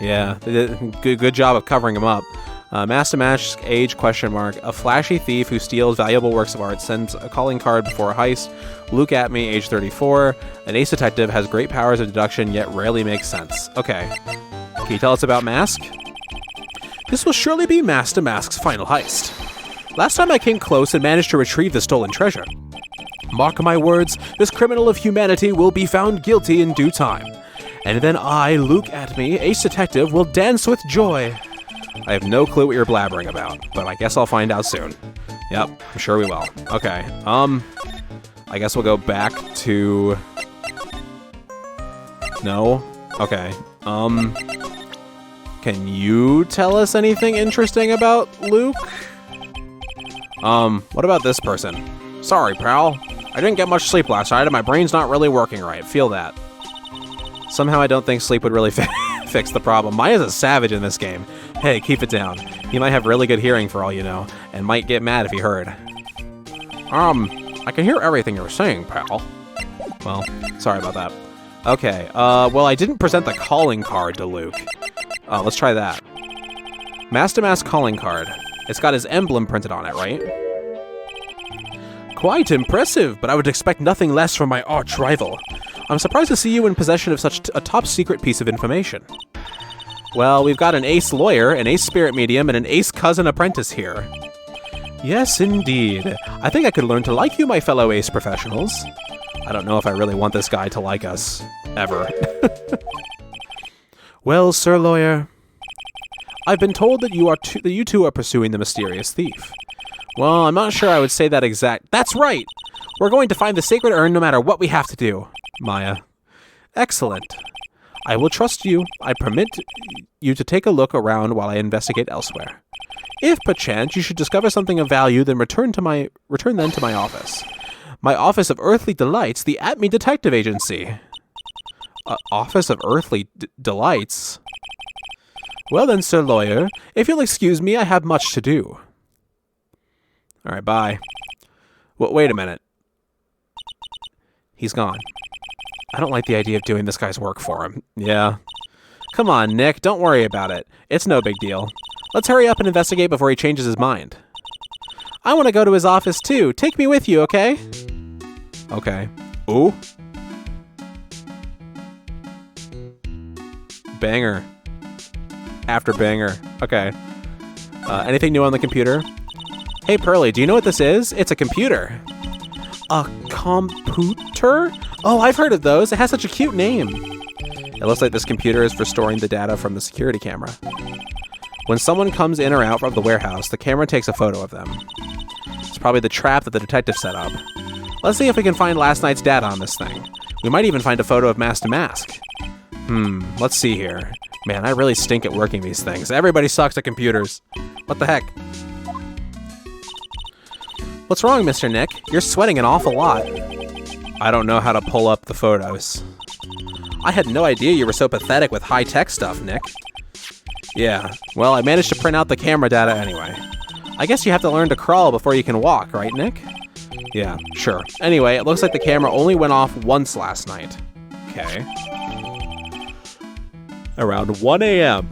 Yeah, they did a good job of covering him up. Master Mask, age, question mark. A flashy thief who steals valuable works of art, sends a calling card before a heist. Luke Atme, age 34. An ace detective, has great powers of deduction, yet rarely makes sense. Okay. Can you tell us about Mask? This will surely be Master Mask's final heist. Last time I came close and managed to retrieve the stolen treasure. Mark my words, this criminal of humanity will be found guilty in due time. And then I, Luke Atme, ace detective, will dance with joy. I have no clue what you're blabbering about, but I guess I'll find out soon. Yep, I'm sure we will. Okay, I guess we'll go back to... No? Okay, can you tell us anything interesting about Luke? What about this person? Sorry, pal. I didn't get much sleep last night and my brain's not really working right. Feel that. Somehow I don't think sleep would really fix the problem. Maya's a savage in this game. Hey, keep it down. He might have really good hearing for all you know, and might get mad if he heard. I can hear everything you're saying, pal. Well, sorry about that. Okay, well, I didn't present the calling card to Luke. Let's try that. Master Mask calling card. It's got his emblem printed on it, right? Quite impressive, but I would expect nothing less from my arch rival. I'm surprised to see you in possession of such a top-secret piece of information. Well, we've got an ace lawyer, an ace spirit medium, and an ace cousin apprentice here. Yes, indeed. I think I could learn to like you, my fellow ace professionals. I don't know if I really want this guy to like us. Ever. Well, Sir Lawyer, I've been told that you two are pursuing the mysterious thief. Well, I'm not sure I would say that exact... That's right! We're going to find the sacred urn no matter what we have to do, Maya. Excellent. I will trust you. I permit you to take a look around while I investigate elsewhere. If, perchance, you should discover something of value, then return then to my office. My Office of Earthly Delights, the Atme Detective Agency. Office of Earthly Delights? Well then, Sir Lawyer, if you'll excuse me, I have much to do. Alright, bye. Well, wait a minute. He's gone. I don't like the idea of doing this guy's work for him. Yeah. Come on, Nick, don't worry about it. It's no big deal. Let's hurry up and investigate before he changes his mind. I want to go to his office too. Take me with you, okay? Okay. Ooh. Banger. After banger. Okay. Anything new on the computer? Hey, Pearly, do you know what this is? It's a computer. A computer? Oh, I've heard of those. It has such a cute name. It looks like this computer is for storing the data from the security camera. When someone comes in or out of the warehouse, the camera takes a photo of them. It's probably the trap that the detective set up. Let's see if we can find last night's data on this thing. We might even find a photo of Mask to Mask. Let's see here. Man, I really stink at working these things. Everybody sucks at computers. What the heck? What's wrong, Mr. Nick? You're sweating an awful lot. I don't know how to pull up the photos. I had no idea you were so pathetic with high-tech stuff, Nick. Yeah, well, I managed to print out the camera data anyway. I guess you have to learn to crawl before you can walk, right, Nick? Yeah, sure. Anyway, it looks like the camera only went off once last night. Okay. Around 1 a.m.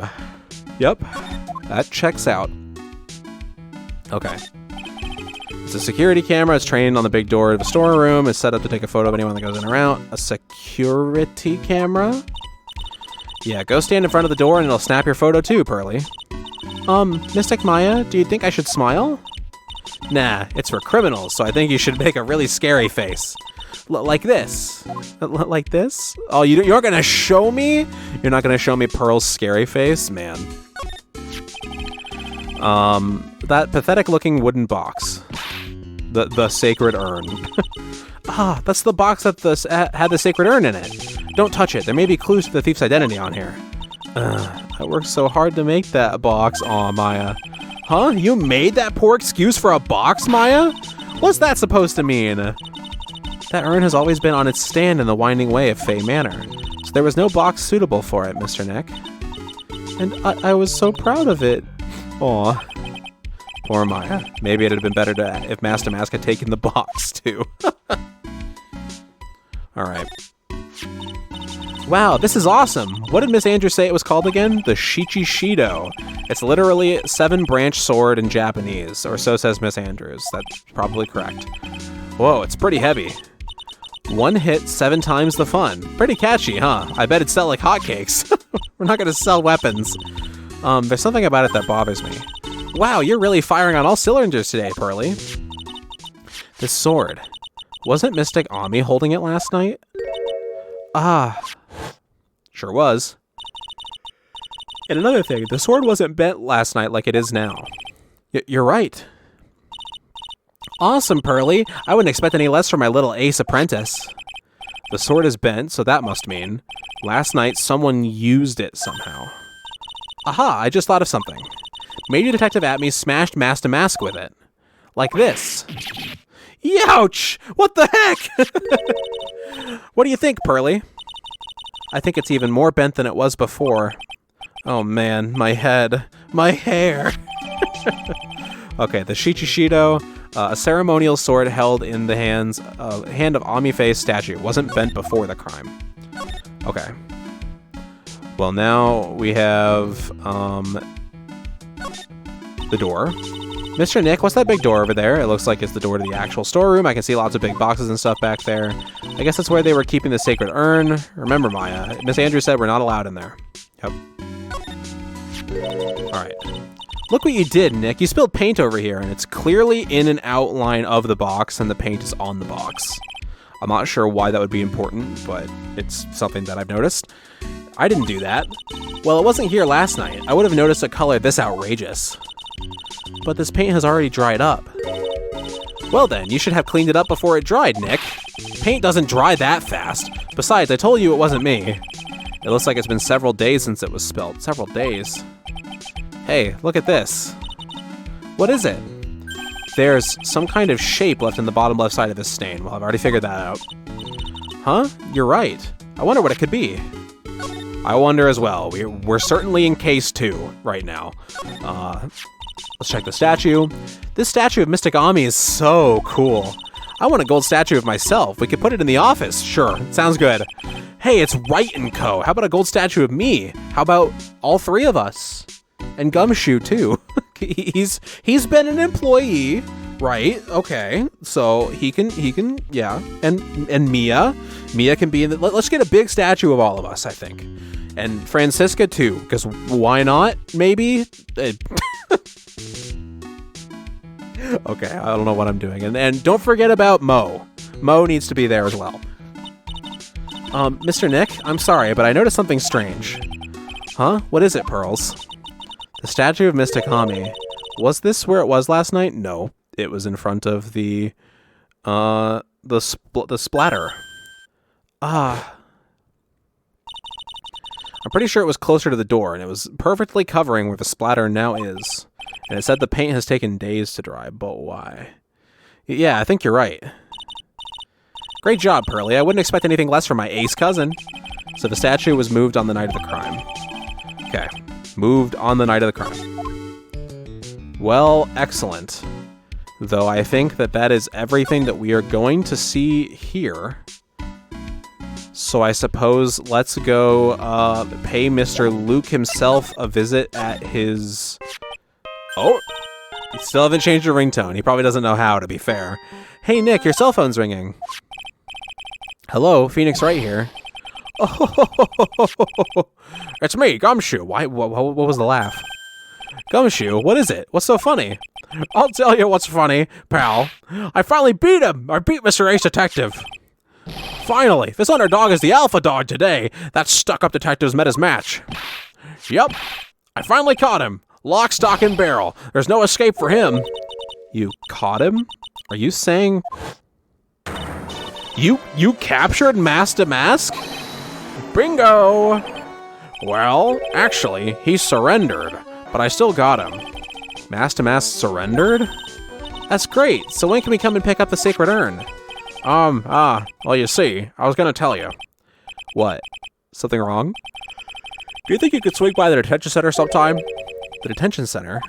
Yep, that checks out. Okay. It's a security camera. It's trained on the big door of the storeroom. It's set up to take a photo of anyone that goes in or out. A security camera? Yeah, go stand in front of the door and it'll snap your photo too, Pearly. Mystic Maya, do you think I should smile? Nah, it's for criminals, so I think you should make a really scary face. Like this. Like this? Oh, you're gonna show me? You're not gonna show me Pearl's scary face? Man. That pathetic-looking wooden box. The sacred urn. Ah, that's the box that had the sacred urn in it. Don't touch it. There may be clues to the thief's identity on here. I worked so hard to make that box. Aw, Maya. Huh? You made that poor excuse for a box, Maya? What's that supposed to mean? That urn has always been on its stand in the winding way of Fey Manor, so there was no box suitable for it, Mr. Nick. And I was so proud of it. Aw. Poor Maya. Maybe it'd have been better if Mask to Mask had taken the box, too. Alright. Wow, this is awesome. What did Miss Andrews say it was called again? The Shichi-Shido. It's literally 7-branch sword in Japanese, or so says Miss Andrews. That's probably correct. Whoa, it's pretty heavy. 1 hit, 7 times the fun. Pretty catchy, huh? I bet it'd sell like hotcakes. We're not gonna sell weapons. There's something about it that bothers me. Wow, you're really firing on all cylinders today, Pearly. This sword. Wasn't Mystic Ami holding it last night? Ah. Sure was. And another thing, the sword wasn't bent last night like it is now. You're right. Awesome, Pearly. I wouldn't expect any less from my little ace apprentice. The sword is bent, so that must mean last night someone used it somehow. Aha, I just thought of something. Maybe Detective Atme smashed Mask to Mask with it. Like this. Youch! What the heck? What do you think, Pearly? I think it's even more bent than it was before. Oh man, my head. My hair. Okay, the Shichi-Shido, a ceremonial sword held in the hand of Amife's statue. Wasn't bent before the crime. Okay. Well, now we have the door. Mr. Nick, what's that big door over there? It looks like it's the door to the actual storeroom. I can see lots of big boxes and stuff back there. I guess that's where they were keeping the sacred urn. Remember, Maya, Miss Andrews said we're not allowed in there. Yep. Alright. Look what you did, Nick. You spilled paint over here, and it's clearly in an outline of the box, and the paint is on the box. I'm not sure why that would be important, but it's something that I've noticed. I didn't do that. Well, it wasn't here last night. I would have noticed a color this outrageous. But this paint has already dried up. Well then, you should have cleaned it up before it dried, Nick. Paint doesn't dry that fast. Besides, I told you it wasn't me. It looks like it's been several days since it was spilled. Several days. Hey, look at this. What is it? There's some kind of shape left in the bottom left side of this stain. Well, I've already figured that out. Huh? You're right. I wonder what it could be. I wonder as well. We're certainly in case 2 right now. Let's check the statue. This statue of Mystic Ami is so cool. I want a gold statue of myself. We could put it in the office. Sure, sounds good. Hey, it's Wright & Co. How about a gold statue of me? How about all 3 of us? And Gumshoe, too. He's been an employee, right? Okay, so he can, yeah. And Mia can be in the, let's get a big statue of all of us, I think. And Francisca, too, because why not, maybe? Okay, I don't know what I'm doing. And don't forget about Mo. Mo needs to be there as well. Mr. Nick, I'm sorry, but I noticed something strange. Huh? What is it, Pearls? The statue of Mystic Ami. Was this where it was last night? No. It was in front of the splatter. I'm pretty sure it was closer to the door, and it was perfectly covering where the splatter now is. And it said the paint has taken days to dry, but why? Yeah, I think you're right. Great job, Pearly. I wouldn't expect anything less from my ace cousin. So the statue was moved on the night of the crime. Okay, moved on the night of the crime. Well, excellent. Though I think that is everything that we are going to see here. So I suppose let's go pay Mr. Luke himself a visit at his... Oh, you still haven't changed your ringtone. He probably doesn't know how, to be fair. Hey, Nick, your cell phone's ringing. Hello, Phoenix Wright here. Oh, it's me, Gumshoe. Why? What was the laugh? Gumshoe, what is it? What's so funny? I'll tell you what's funny, pal. I finally beat him. I beat Mr. Ace Detective. Finally, this underdog is the alpha dog today. That stuck-up detective's met his match. Yep, I finally caught him. Lock, stock, and barrel. There's no escape for him. You caught him? Are you saying... You captured Mask to Mask? Bingo! Well, actually, he surrendered, but I still got him. Mask to Mask surrendered? That's great. So when can we come and pick up the sacred urn? Well, you see, I was gonna tell you. What? Something wrong? Do you think you could swing by the detention center sometime? The detention center?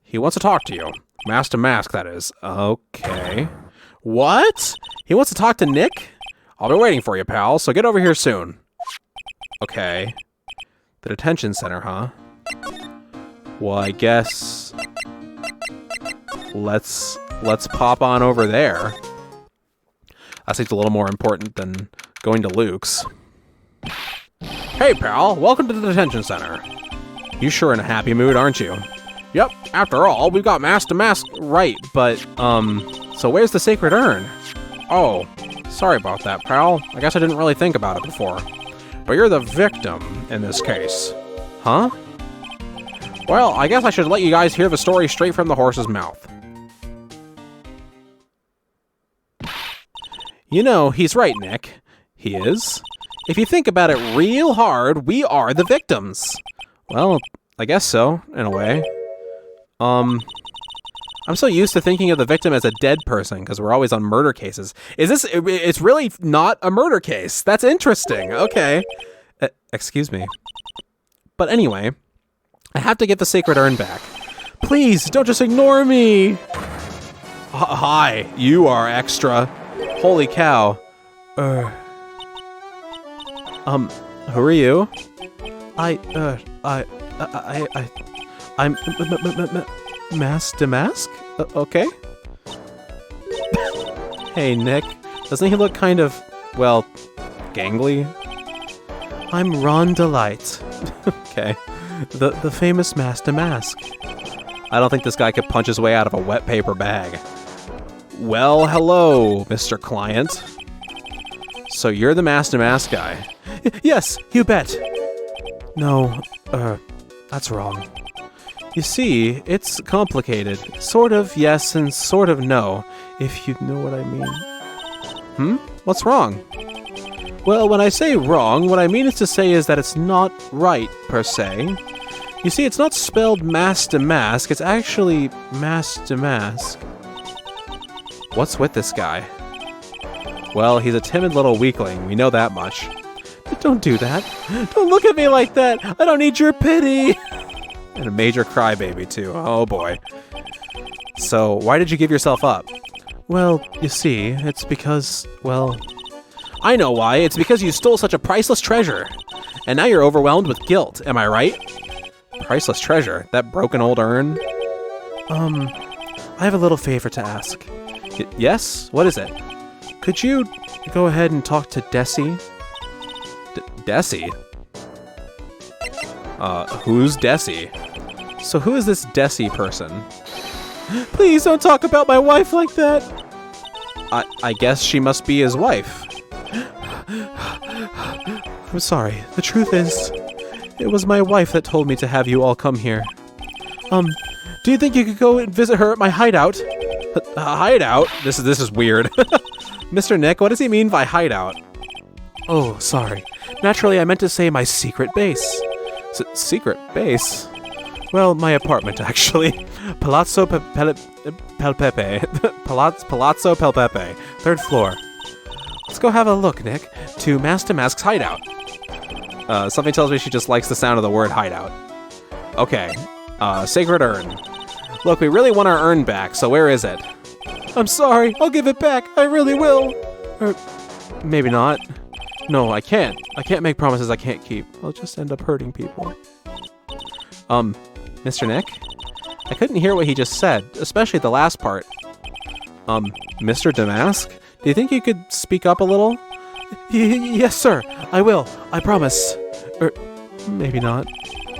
He wants to talk to you. Mask to Mask, that is. Okay. What? He wants to talk to Nick? I'll be waiting for you, pal, so get over here soon. Okay. The detention center, huh? Well, I guess... Let's pop on over there. That seems a little more important than going to Luke's. Hey, pal, welcome to the detention center. You sure in a happy mood, aren't you? Yep, after all, we've got Mask to Mask right, but, so where's the sacred urn? Oh, sorry about that, pal. I guess I didn't really think about it before. But you're the victim in this case. Huh? Well, I guess I should let you guys hear the story straight from the horse's mouth. You know, he's right, Nick. He is. If you think about it real hard, we are the victims. Well, I guess so, in a way. I'm so used to thinking of the victim as a dead person, because we're always on murder cases. It's really not a murder case. That's interesting. Okay. Excuse me. But anyway, I have to get the sacred urn back. Please, don't just ignore me. Hi, you are extra. Holy cow. Who are you? I'm Mask to mask? Okay. Hey, Nick. Doesn't he look kind of, well, gangly? I'm Ron Delight. Okay. The famous Mask to Mask. I don't think this guy could punch his way out of a wet paper bag. Well, hello, Mr. Client. So you're the Mask to Mask guy? Yes, you bet. No, that's wrong. You see, it's complicated. Sort of yes and sort of no, if you know what I mean. What's wrong? Well, when I say wrong, what I mean is to say is that it's not right, per se. You see, it's not spelled mask to mask, it's actually mask to mask. What's with this guy? Well, he's a timid little weakling, we know that much. But don't do that. Don't look at me like that! I don't need your pity! And a major crybaby, too. Oh boy. So, why did you give yourself up? Well, you see, it's because, well... I know why. It's because you stole such a priceless treasure. And now you're overwhelmed with guilt. Am I right? Priceless treasure? That broken old urn? I have a little favor to ask. Yes? What is it? Could you go ahead and talk to Desi? Desi? Who's Desi? So who is this Desi person? Please don't talk about my wife like that! I guess she must be his wife. I'm sorry. The truth is, it was my wife that told me to have you all come here. Do you think you could go and visit her at my hideout? Hideout? This is weird. Mr. Nick, what does he mean by hideout? Oh, sorry. Naturally, I meant to say my secret base. Secret base? Well, my apartment, actually. Palazzo Pelpepe. Palazzo Pelpepe. 3rd floor. Let's go have a look, Nick, to Mask to Mask's hideout. Something tells me she just likes the sound of the word hideout. Okay. Sacred urn. Look, we really want our urn back, so where is it? I'm sorry, I'll give it back. I really will. Or maybe not. No, I can't. I can't make promises I can't keep. I'll just end up hurting people. Mr. Nick? I couldn't hear what he just said, especially the last part. Mr. Damask? Do you think you could speak up a little? Yes, sir. I will. I promise. Or maybe not.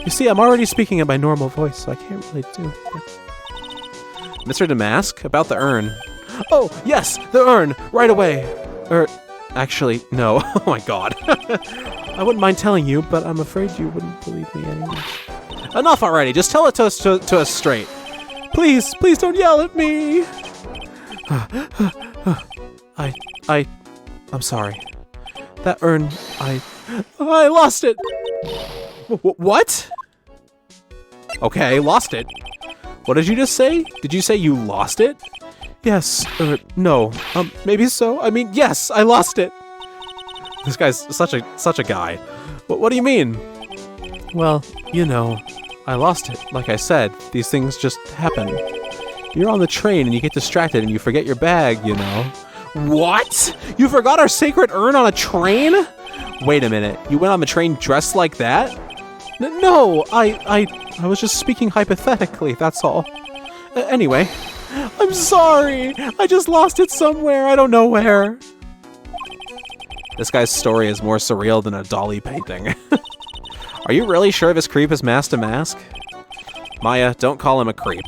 You see, I'm already speaking in my normal voice, so I can't really do it. Mr. Damask? About the urn. Oh, yes! The urn! Right away! Actually, no. Oh my god. I wouldn't mind telling you, but I'm afraid you wouldn't believe me anyway. Enough already! Just tell it to us straight. Please don't yell at me! I'm sorry. That urn, I lost it! What? Okay, lost it. What did you just say? Did you say you lost it? Yes, no. Maybe so. I mean, yes, I lost it. This guy's such a guy. What do you mean? Well, you know, I lost it. Like I said, these things just happen. You're on the train and you get distracted and you forget your bag, you know. What? You forgot our sacred urn on a train? Wait a minute. You went on the train dressed like that? No, I was just speaking hypothetically, that's all. Anyway, I'm sorry. I just lost it somewhere. I don't know where. This guy's story is more surreal than a Dolly painting. Are you really sure this creep is Mask to Mask? Maya, don't call him a creep.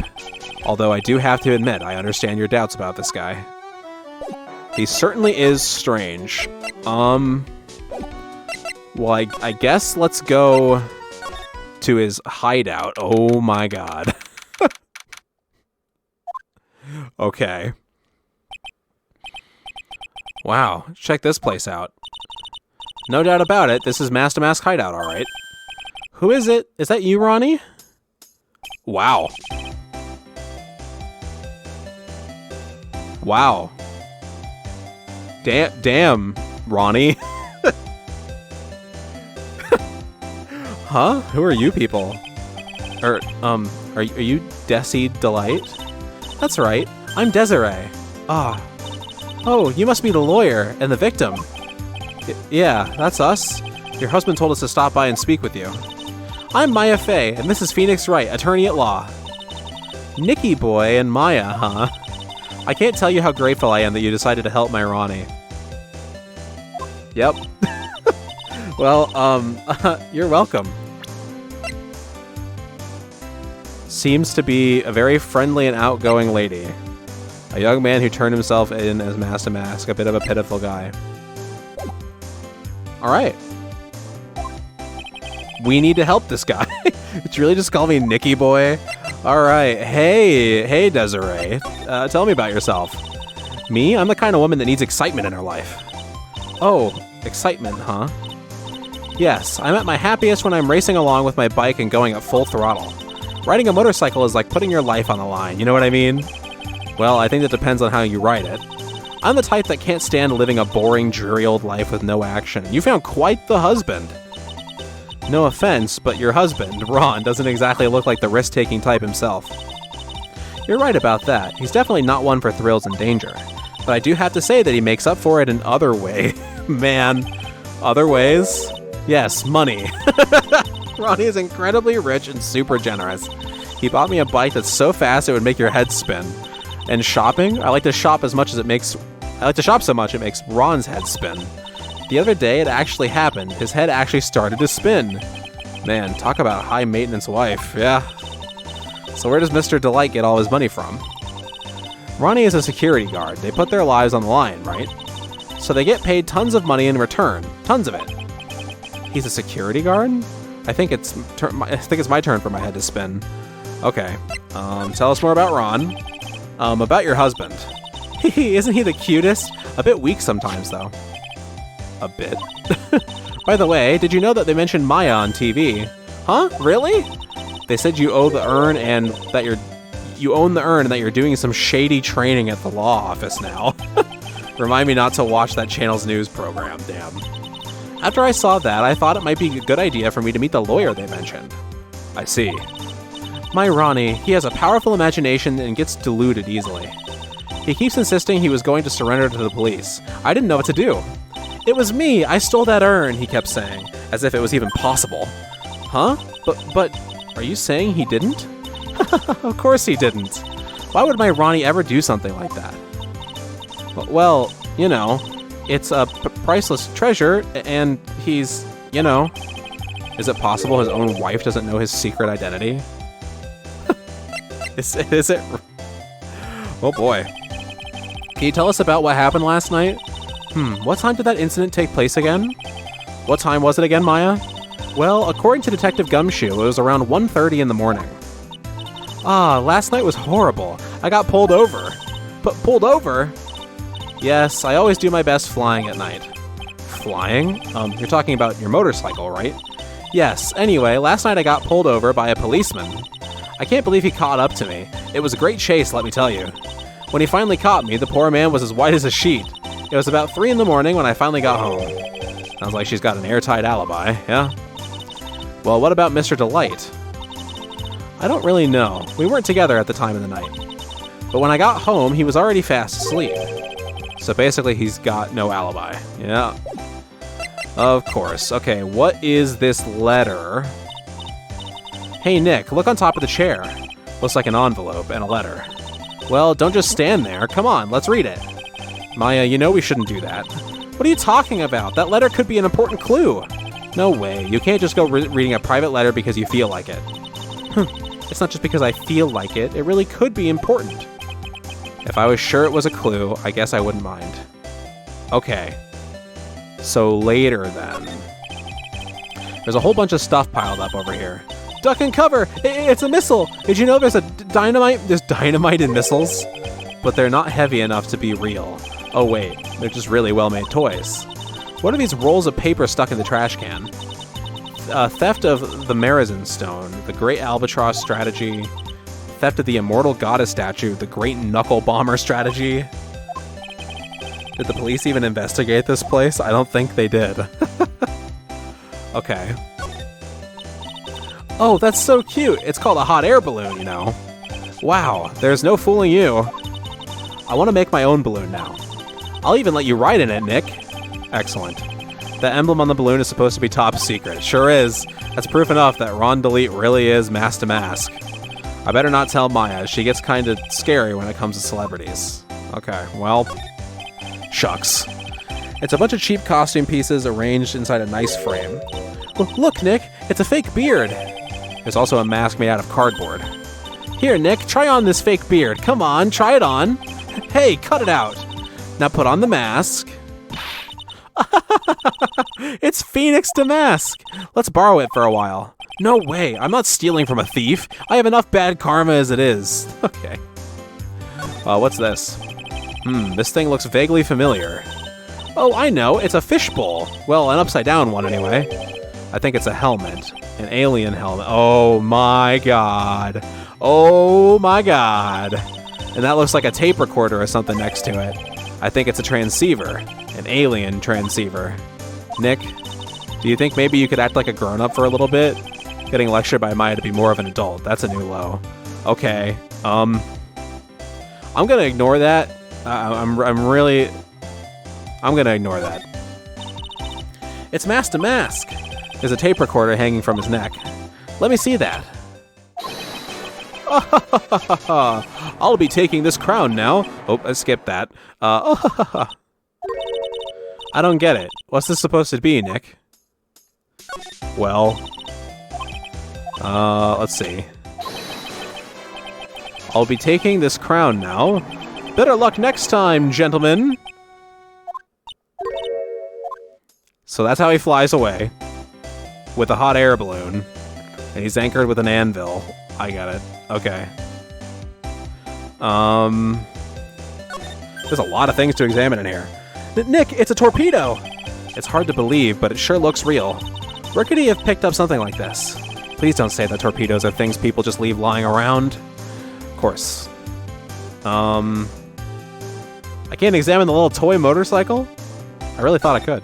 Although I do have to admit, I understand your doubts about this guy. He certainly is strange. Well, I guess let's go to his hideout. Oh my god. Okay. Wow, check this place out. No doubt about it, this is Mask to Mask hideout, alright. Who is it? Is that you, Ronnie? Wow. Wow. Damn, Ronnie. Huh? Who are you people? Are you Desi Delight? That's right. I'm Desiree. Ah. Oh, you must be the lawyer and the victim. Yeah, that's us. Your husband told us to stop by and speak with you. I'm Maya Fey, and this is Phoenix Wright, attorney at law. Nicky Boy and Maya, huh? I can't tell you how grateful I am that you decided to help my Ronnie. Yep. Well, you're welcome. Seems to be a very friendly and outgoing lady. A young man who turned himself in as Master Mask, a bit of a pitiful guy. Alright. We need to help this guy. Did you really just call me Nicky Boy? Alright. Hey Desiree. Tell me about yourself. Me? I'm the kind of woman that needs excitement in her life. Oh, excitement, huh? Yes, I'm at my happiest when I'm racing along with my bike and going at full throttle. Riding a motorcycle is like putting your life on the line, you know what I mean? Well, I think that depends on how you ride it. I'm the type that can't stand living a boring, dreary old life with no action. You found quite the husband. No offense, but your husband, Ron, doesn't exactly look like the risk-taking type himself. You're right about that. He's definitely not one for thrills and danger. But I do have to say that he makes up for it in other ways. Man, other ways? Yes, money. Ronnie is incredibly rich and super generous. He bought me a bike that's so fast it would make your head spin. And shopping? I like to shop so much it makes Ron's head spin. The other day, it actually happened. His head actually started to spin. Man, talk about high-maintenance wife, yeah. So where does Mr. Delight get all his money from? Ronnie is a security guard. They put their lives on the line, right? So they get paid tons of money in return. Tons of it. He's a security guard? I think it's my turn for my head to spin. Okay. Tell us more about Ron. About your husband. Isn't he the cutest? A bit weak sometimes, though. A bit. By the way, did you know that they mentioned Maya on TV? Huh? Really? They said you own the urn and that you're doing some shady training at the law office now. Remind me not to watch that channel's news program, damn. After I saw that, I thought it might be a good idea for me to meet the lawyer they mentioned. I see. My Ronnie, he has a powerful imagination and gets deluded easily. He keeps insisting he was going to surrender to the police. I didn't know what to do. It was me, I stole that urn, he kept saying, as if it was even possible. Huh? But, are you saying he didn't? Of course he didn't. Why would my Ronnie ever do something like that? Well, you know, it's a priceless treasure, and he's, you know... Is it possible his own wife doesn't know his secret identity? Is it... Oh boy. Can you tell us about what happened last night? What time did that incident take place again? What time was it again, Maya? Well, according to Detective Gumshoe, it was around 1:30 in the morning. Ah, last night was horrible. I got pulled over. Pulled over? Yes, I always do my best flying at night. Flying? You're talking about your motorcycle, right? Yes, anyway, last night I got pulled over by a policeman. I can't believe he caught up to me. It was a great chase, let me tell you. When he finally caught me, the poor man was as white as a sheet. It was about 3 in the morning when I finally got home. Sounds like she's got an airtight alibi, yeah? Well, what about Mr. Delight? I don't really know. We weren't together at the time of the night. But when I got home, he was already fast asleep. So basically, he's got no alibi. Yeah. Of course. Okay, what is this letter? Hey, Nick, look on top of the chair. Looks like an envelope and a letter. Well, don't just stand there. Come on, let's read it. Maya, you know we shouldn't do that. What are you talking about? That letter could be an important clue. No way. You can't just go reading a private letter because you feel like it. It's not just because I feel like it. It really could be important. If I was sure it was a clue, I guess I wouldn't mind. Okay. So later, then. There's a whole bunch of stuff piled up over here. Duck and cover! It's a missile! Did you know there's dynamite in missiles? But they're not heavy enough to be real. Oh wait, they're just really well-made toys. What are these rolls of paper stuck in the trash can? Theft of the Marizan Stone, the Great Albatross Strategy, theft of the Immortal Goddess Statue, the Great Knuckle Bomber Strategy. Did the police even investigate this place? I don't think they did. Okay. Oh, that's so cute. It's called a hot air balloon, you know. Wow, there's no fooling you. I want to make my own balloon now. I'll even let you ride in it, Nick. Excellent. The emblem on the balloon is supposed to be top secret. Sure is. That's proof enough that Ron Delete really is Master Mask. I better not tell Maya. She gets kind of scary when it comes to celebrities. Okay, well, shucks. It's a bunch of cheap costume pieces arranged inside a nice frame. Look, Nick, it's a fake beard. There's also a mask made out of cardboard. Here, Nick, try on this fake beard. Come on, try it on. Hey, cut it out. Now put on the mask. It's Phoenix Damask. Let's borrow it for a while. No way, I'm not stealing from a thief. I have enough bad karma as it is. Okay. What's this? This thing looks vaguely familiar. Oh, I know, it's a fishbowl. Well, an upside down one anyway. I think it's a helmet. An alien helmet. Oh my god. Oh my god. And that looks like a tape recorder or something next to it. I think it's a transceiver. An alien transceiver. Nick, do you think maybe you could act like a grown-up for a little bit? Getting lectured by Maya to be more of an adult. That's a new low. Okay. I'm gonna ignore that. I'm gonna ignore that. It's Mask to Mask. There's a tape recorder hanging from his neck. Let me see that. I'll be taking this crown now. Oh, I skipped that. I don't get it. What's this supposed to be, Nick? Well, let's see. I'll be taking this crown now. Better luck next time, gentlemen. So that's how he flies away. With a hot air balloon. And he's anchored with an anvil. I got it. Okay. There's a lot of things to examine in here. Nick, it's a torpedo! It's hard to believe, but it sure looks real. Where could he have picked up something like this? Please don't say that torpedoes are things people just leave lying around. Of course. I can't examine the little toy motorcycle? I really thought I could.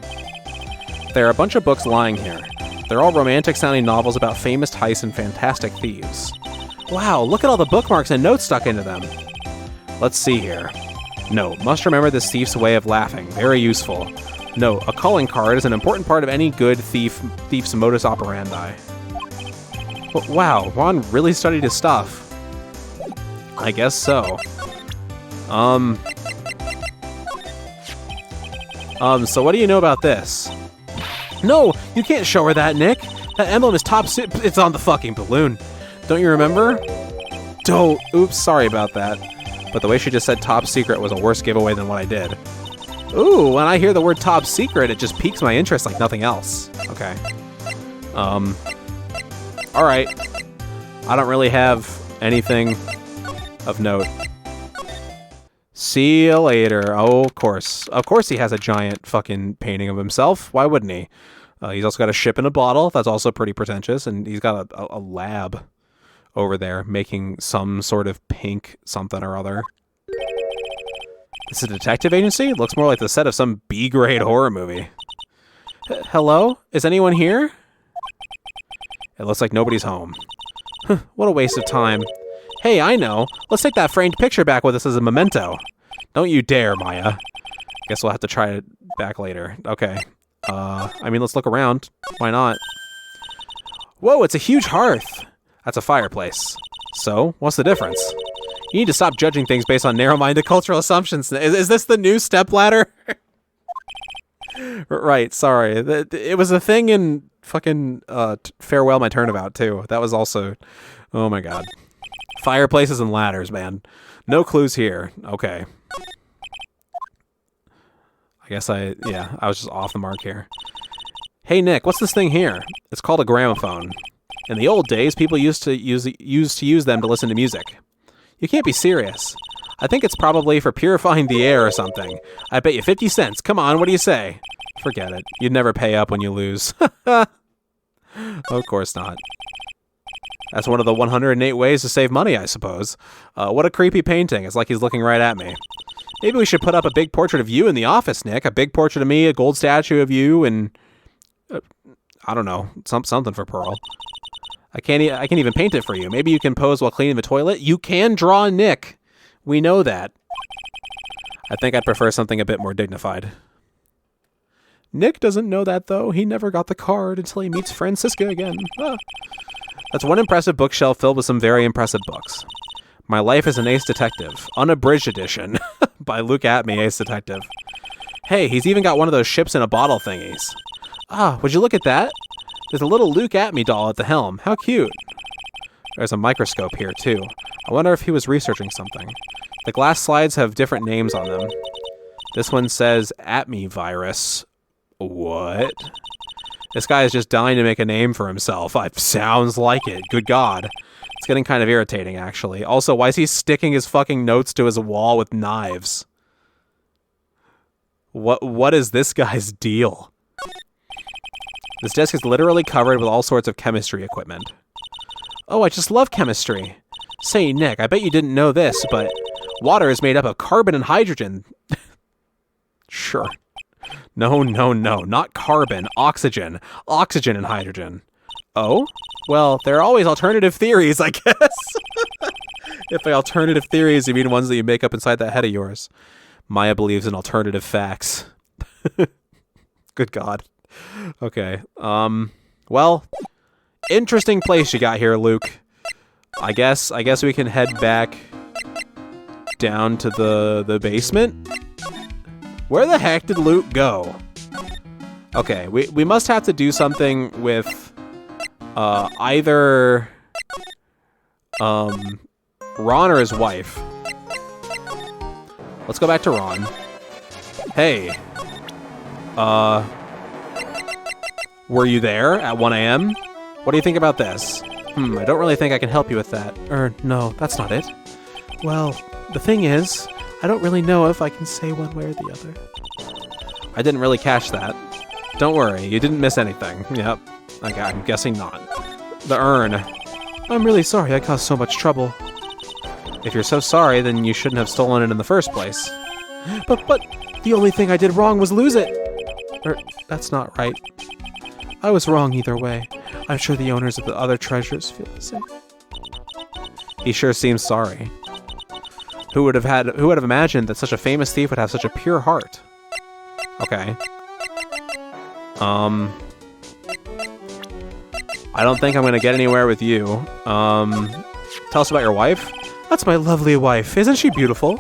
There are a bunch of books lying here. They're all romantic-sounding novels about famous heists and fantastic thieves. Wow, look at all the bookmarks and notes stuck into them. Let's see here. No, must remember this thief's way of laughing. Very useful. No, a calling card is an important part of any good thief's modus operandi. Wow, Ron really studied his stuff. I guess so. So what do you know about this? No, you can't show her that, Nick. That emblem is it's on the fucking balloon. Don't you remember? Don't. Oops, sorry about that. But the way she just said top secret was a worse giveaway than what I did. Ooh, when I hear the word top secret, it just piques my interest like nothing else. Okay. Alright. I don't really have anything of note. See you later. Oh, of course. Of course he has a giant fucking painting of himself. Why wouldn't he? He's also got a ship in a bottle. That's also pretty pretentious. And he's got a lab over there making some sort of pink something or other. It's a detective agency? Looks more like the set of some B-grade horror movie. Hello? Is anyone here? It looks like nobody's home. What a waste of time. Hey, I know. Let's take that framed picture back with us as a memento. Don't you dare, Maya. Guess we'll have to try it back later. Okay. I mean, let's look around. Why not? Whoa, it's a huge hearth. That's a fireplace. So, what's the difference? You need to stop judging things based on narrow-minded cultural assumptions. Is this the new stepladder? Right, sorry. It was a thing in fucking Farewell My Turnabout, too. That was also... Oh my god. Fireplaces and ladders, man. No clues here. Okay. I guess I was just off the mark here. Hey, Nick, what's this thing here? It's called a gramophone. In the old days, people used to use them to listen to music. You can't be serious. I think it's probably for purifying the air or something. I bet you 50 cents. Come on, what do you say? Forget it. You'd never pay up when you lose. Of course not. That's one of the 108 ways to save money, I suppose. What a creepy painting. It's like he's looking right at me. Maybe we should put up a big portrait of you in the office, Nick. A big portrait of me, a gold statue of you, and... I don't know. Something for Pearl. I can't even paint it for you. Maybe you can pose while cleaning the toilet. You can draw Nick. We know that. I think I'd prefer something a bit more dignified. Nick doesn't know that, though. He never got the card until he meets Francisca again. That's one impressive bookshelf filled with some very impressive books. My Life as an Ace Detective, Unabridged Edition, by Luke Atme, Ace Detective. Hey, he's even got one of those ships in a bottle thingies. Ah, would you look at that? There's a little Luke Atme doll at the helm. How cute. There's a microscope here, too. I wonder if he was researching something. The glass slides have different names on them. This one says Atme virus. What? This guy is just dying to make a name for himself. Sounds like it. Good God. It's getting kind of irritating, actually. Also, why is he sticking his fucking notes to his wall with knives? What is this guy's deal? This desk is literally covered with all sorts of chemistry equipment. Oh, I just love chemistry. Say, Nick, I bet you didn't know this, but water is made up of carbon and hydrogen. Sure. No, not carbon. Oxygen. Oxygen and hydrogen. Oh? Well, there are always alternative theories, I guess. If by alternative theories, you mean ones that you make up inside that head of yours. Maya believes in alternative facts. Good God. Okay. Well, interesting place you got here, Luke. I guess we can head back down to the basement. Where the heck did Luke go? Okay, we must have to do something with either Ron or his wife. Let's go back to Ron. Hey. Were you there at 1 a.m.? What do you think about this? I don't really think I can help you with that. No, that's not it. Well, the thing is, I don't really know if I can say one way or the other. I didn't really catch that. Don't worry, you didn't miss anything. Yep. Okay, I'm guessing not. The urn. I'm really sorry I caused so much trouble. If you're so sorry, then you shouldn't have stolen it in the first place. But the only thing I did wrong was lose it. That's not right. I was wrong either way. I'm sure the owners of the other treasures feel the same. He sure seems sorry. Who would have imagined that such a famous thief would have such a pure heart? Okay. I don't think I'm gonna get anywhere with you. Tell us about your wife? That's my lovely wife. Isn't she beautiful?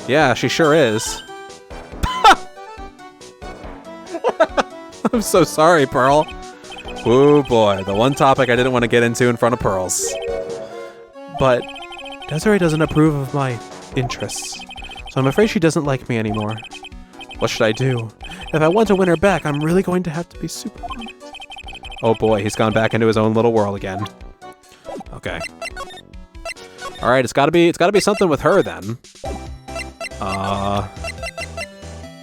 Yeah, she sure is. I'm so sorry, Pearl. Oh boy, the one topic I didn't want to get into in front of Pearls. But Desiree doesn't approve of my interests, so I'm afraid she doesn't like me anymore. What should I do? If I want to win her back, I'm really going to have to be super honest. Oh boy, he's gone back into his own little world again. Okay. All right, it's got to be something with her then.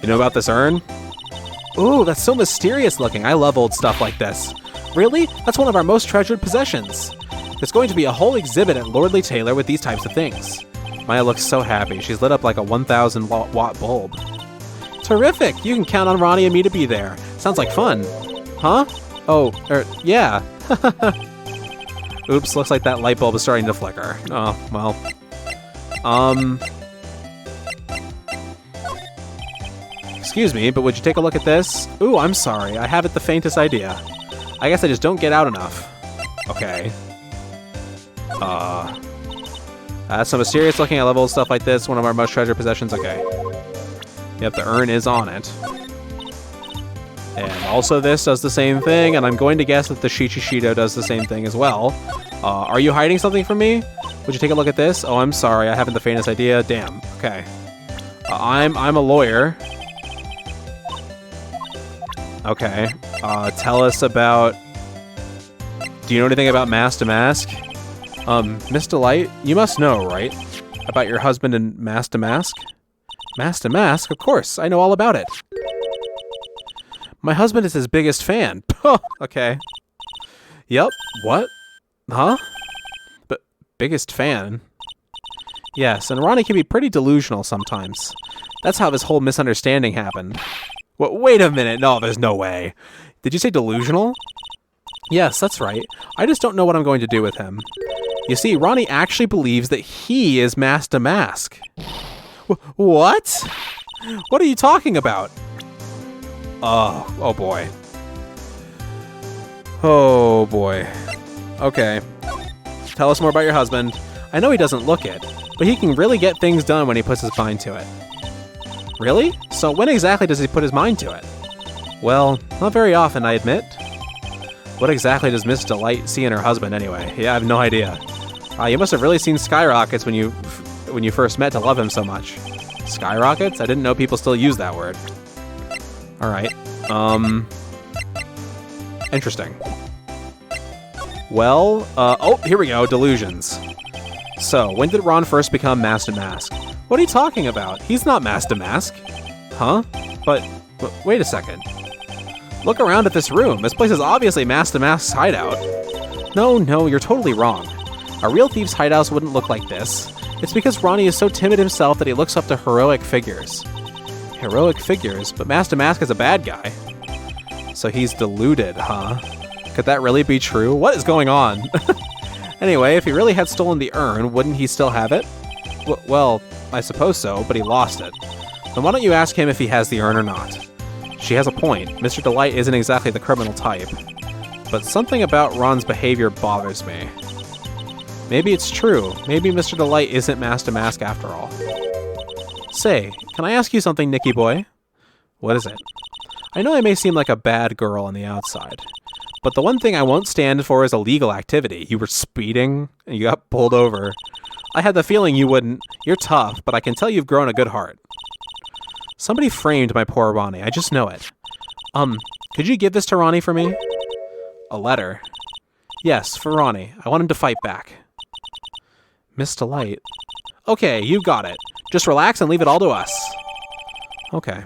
You know about this urn? Ooh, that's so mysterious looking. I love old stuff like this. Really? That's one of our most treasured possessions. There's going to be a whole exhibit at Lordly Taylor with these types of things. Maya looks so happy. She's lit up like a 1,000 watt bulb. Terrific! You can count on Ronnie and me to be there. Sounds like fun. Huh? Oh, yeah. Oops, looks like that light bulb is starting to flicker. Oh, well. Excuse me, but would you take a look at this? Ooh, I'm sorry. I haven't the faintest idea. I guess I just don't get out enough. Okay. That's some mysterious looking. I love old stuff like this. One of our most treasured possessions. Okay. Yep, the urn is on it. And also this does the same thing, and I'm going to guess that the Shichishido does the same thing as well. Are you hiding something from me? Would you take a look at this? Oh, I'm sorry. I haven't the faintest idea. Damn. Okay. I'm a lawyer. Okay. Tell us about... Do you know anything about Mask to Mask? Miss Delight, you must know, right? About your husband and Mask to Mask? Mask to Mask? Of course. I know all about it. My husband is his biggest fan. Okay. Yep. What? Huh? But biggest fan? Yes, and Ronnie can be pretty delusional sometimes. That's how this whole misunderstanding happened. Wait a minute. No, there's no way. Did you say delusional? Yes, that's right. I just don't know what I'm going to do with him. You see, Ronnie actually believes that he is Mask to Mask. What? What are you talking about? Oh boy. Oh boy. Okay. tell us more about your husband. I know he doesn't look it, but he can really get things done when he puts his mind to it. Really? So when exactly does he put his mind to it? Well, not very often, I admit. What exactly does Miss Delight see in her husband anyway? Yeah, I have no idea. You must have really seen skyrockets when you first met to love him so much. Skyrockets? I didn't know people still use that word. Alright. Interesting. Well, oh, here we go, delusions. So, when did Ron first become Mask to Mask? What are you talking about? He's not Mask to Mask. Huh? But wait a second. Look around at this room. This place is obviously Mask to Mask's hideout. No, you're totally wrong. A real thief's hideout wouldn't look like this. It's because Ronnie is so timid himself that he looks up to heroic figures. Heroic figures? But Mask to Mask is a bad guy. So he's deluded, huh? Could that really be true? What is going on? Anyway, if he really had stolen the urn, wouldn't he still have it? Well, I suppose so, but he lost it. Then why don't you ask him if he has the urn or not? She has a point. Mr. Delight isn't exactly the criminal type. But something about Ron's behavior bothers me. Maybe it's true. Maybe Mr. Delight isn't Mask to Mask after all. Say, can I ask you something, Nicky boy? What is it? I know I may seem like a bad girl on the outside, but the one thing I won't stand for is illegal activity. You were speeding, and you got pulled over. I had the feeling you wouldn't. You're tough, but I can tell you've grown a good heart. Somebody framed my poor Ronnie. I just know it. Could you give this to Ronnie for me? A letter? Yes, for Ronnie. I want him to fight back. Miss Delight. Okay, you got it. Just relax and leave it all to us. Okay.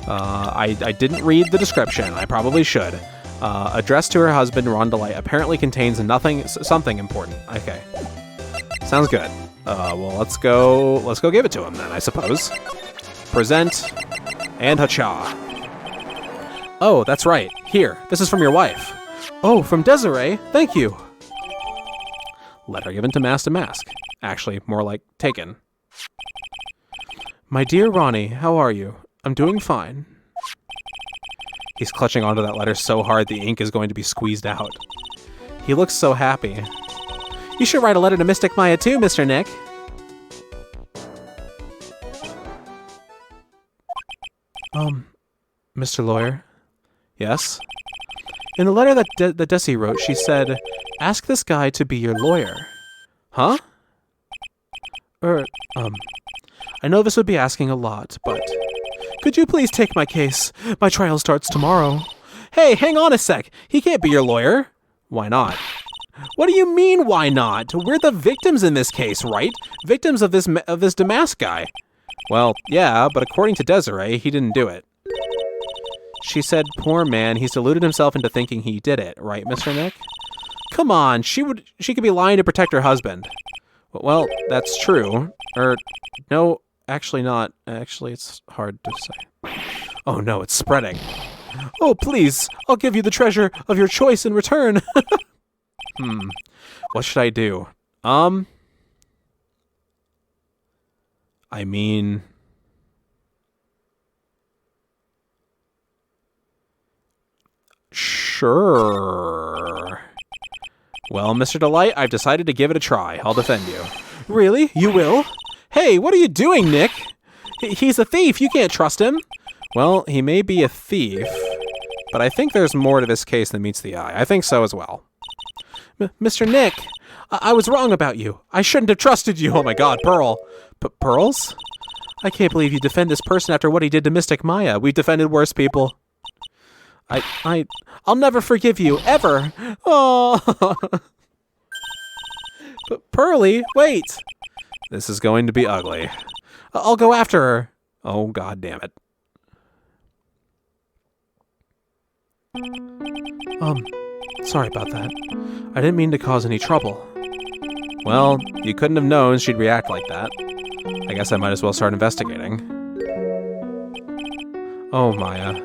I didn't read the description. I probably should. Addressed to her husband, Ron Delight, apparently contains something important. Okay. Sounds good. Well, let's go give it to him then, I suppose. Present, and ha-cha. Oh, that's right. Here, this is from your wife. Oh, from Desiree? Thank you. Letter given to Mask. Actually, more like taken. My dear Ronnie, how are you? I'm doing fine. He's clutching onto that letter so hard the ink is going to be squeezed out. He looks so happy. You should write a letter to Mystic Maya too, Mr. Nick. Mr. Lawyer? Yes? In the letter that Desi wrote, she said, ask this guy to be your lawyer. Huh? I know this would be asking a lot, but... Could you please take my case? My trial starts tomorrow. Hey, hang on a sec. He can't be your lawyer. Why not? What do you mean, why not? We're the victims in this case, right? Victims of this Damask guy. Well, yeah, but according to Desiree, he didn't do it. She said, poor man, he's deluded himself into thinking he did it, right, Mr. Nick? Come on, she could be lying to protect her husband. Well, that's true. No, actually not. Actually, it's hard to say. Oh no, it's spreading. Oh, please, I'll give you the treasure of your choice in return. What should I do? I mean... Sure. Well, Mr. Delight, I've decided to give it a try. I'll defend you. Really? You will? Hey, what are you doing, Nick? He's a thief. You can't trust him. Well, he may be a thief, but I think there's more to this case than meets the eye. I think so as well. Mr. Nick, I was wrong about you. I shouldn't have trusted you. Oh my god, Pearl. Pearls? I can't believe you defend this person after what he did to Mystic Maya. We've defended worse people. I'll never forgive you, ever. Oh. But Pearly, wait. This is going to be ugly. I'll go after her. Oh, god damn it. Sorry about that. I didn't mean to cause any trouble. Well, you couldn't have known she'd react like that. I guess I might as well start investigating. Oh, Maya.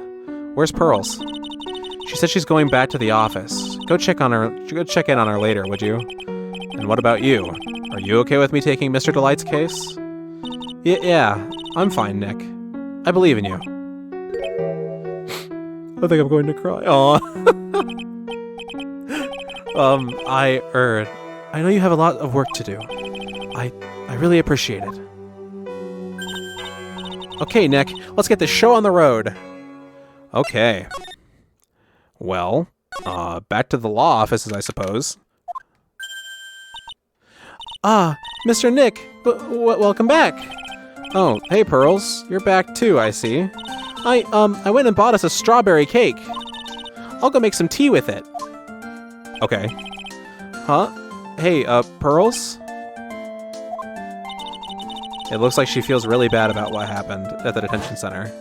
Where's Pearls? She said she's going back to the office. Go check in on her later, would you? And what about you? Are you okay with me taking Mr. Delight's case? Yeah, I'm fine, Nick. I believe in you. I think I'm going to cry. Aw. I know you have a lot of work to do. I really appreciate it. Okay, Nick, let's get this show on the road. Okay. Well, back to the law offices, I suppose. Ah, Mr. Nick, welcome back. Oh, hey, Pearls. You're back too, I see. I went and bought us a strawberry cake. I'll go make some tea with it. Okay. Huh? Hey, Pearls? It looks like she feels really bad about what happened at the detention center.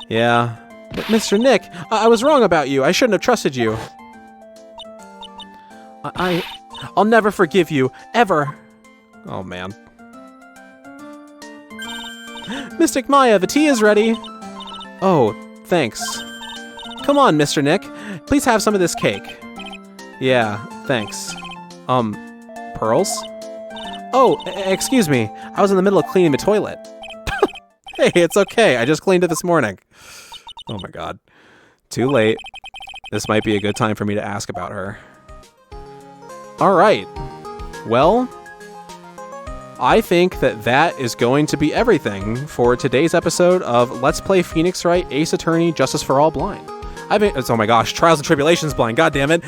Yeah. Mr. Nick, I was wrong about you. I shouldn't have trusted you. I'll never forgive you, ever. Oh, man. Mystic Maya, the tea is ready. Oh, thanks. Come on, Mr. Nick. Please have some of this cake. Yeah, thanks. Pearls? Oh, excuse me. I was in the middle of cleaning the toilet. Hey, it's okay. I just cleaned it this morning. Oh my god. Too late. This might be a good time for me to ask about her. Alright. Well, I think that is going to be everything for today's episode of Let's Play Phoenix Wright, Ace Attorney, Justice for All Blind. Oh my gosh, Trials and Tribulations Blind, god damn it.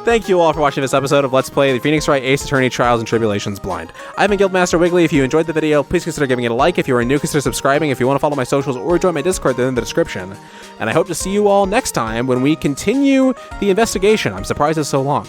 Thank you all for watching this episode of Let's Play the Phoenix Wright, Ace Attorney, Trials and Tribulations Blind. I've been Guildmaster Wiggly. If you enjoyed the video, please consider giving it a like. If you are new, consider subscribing. If you want to follow my socials or join my Discord, they're in the description. And I hope to see you all next time when we continue the investigation. I'm surprised it's so long.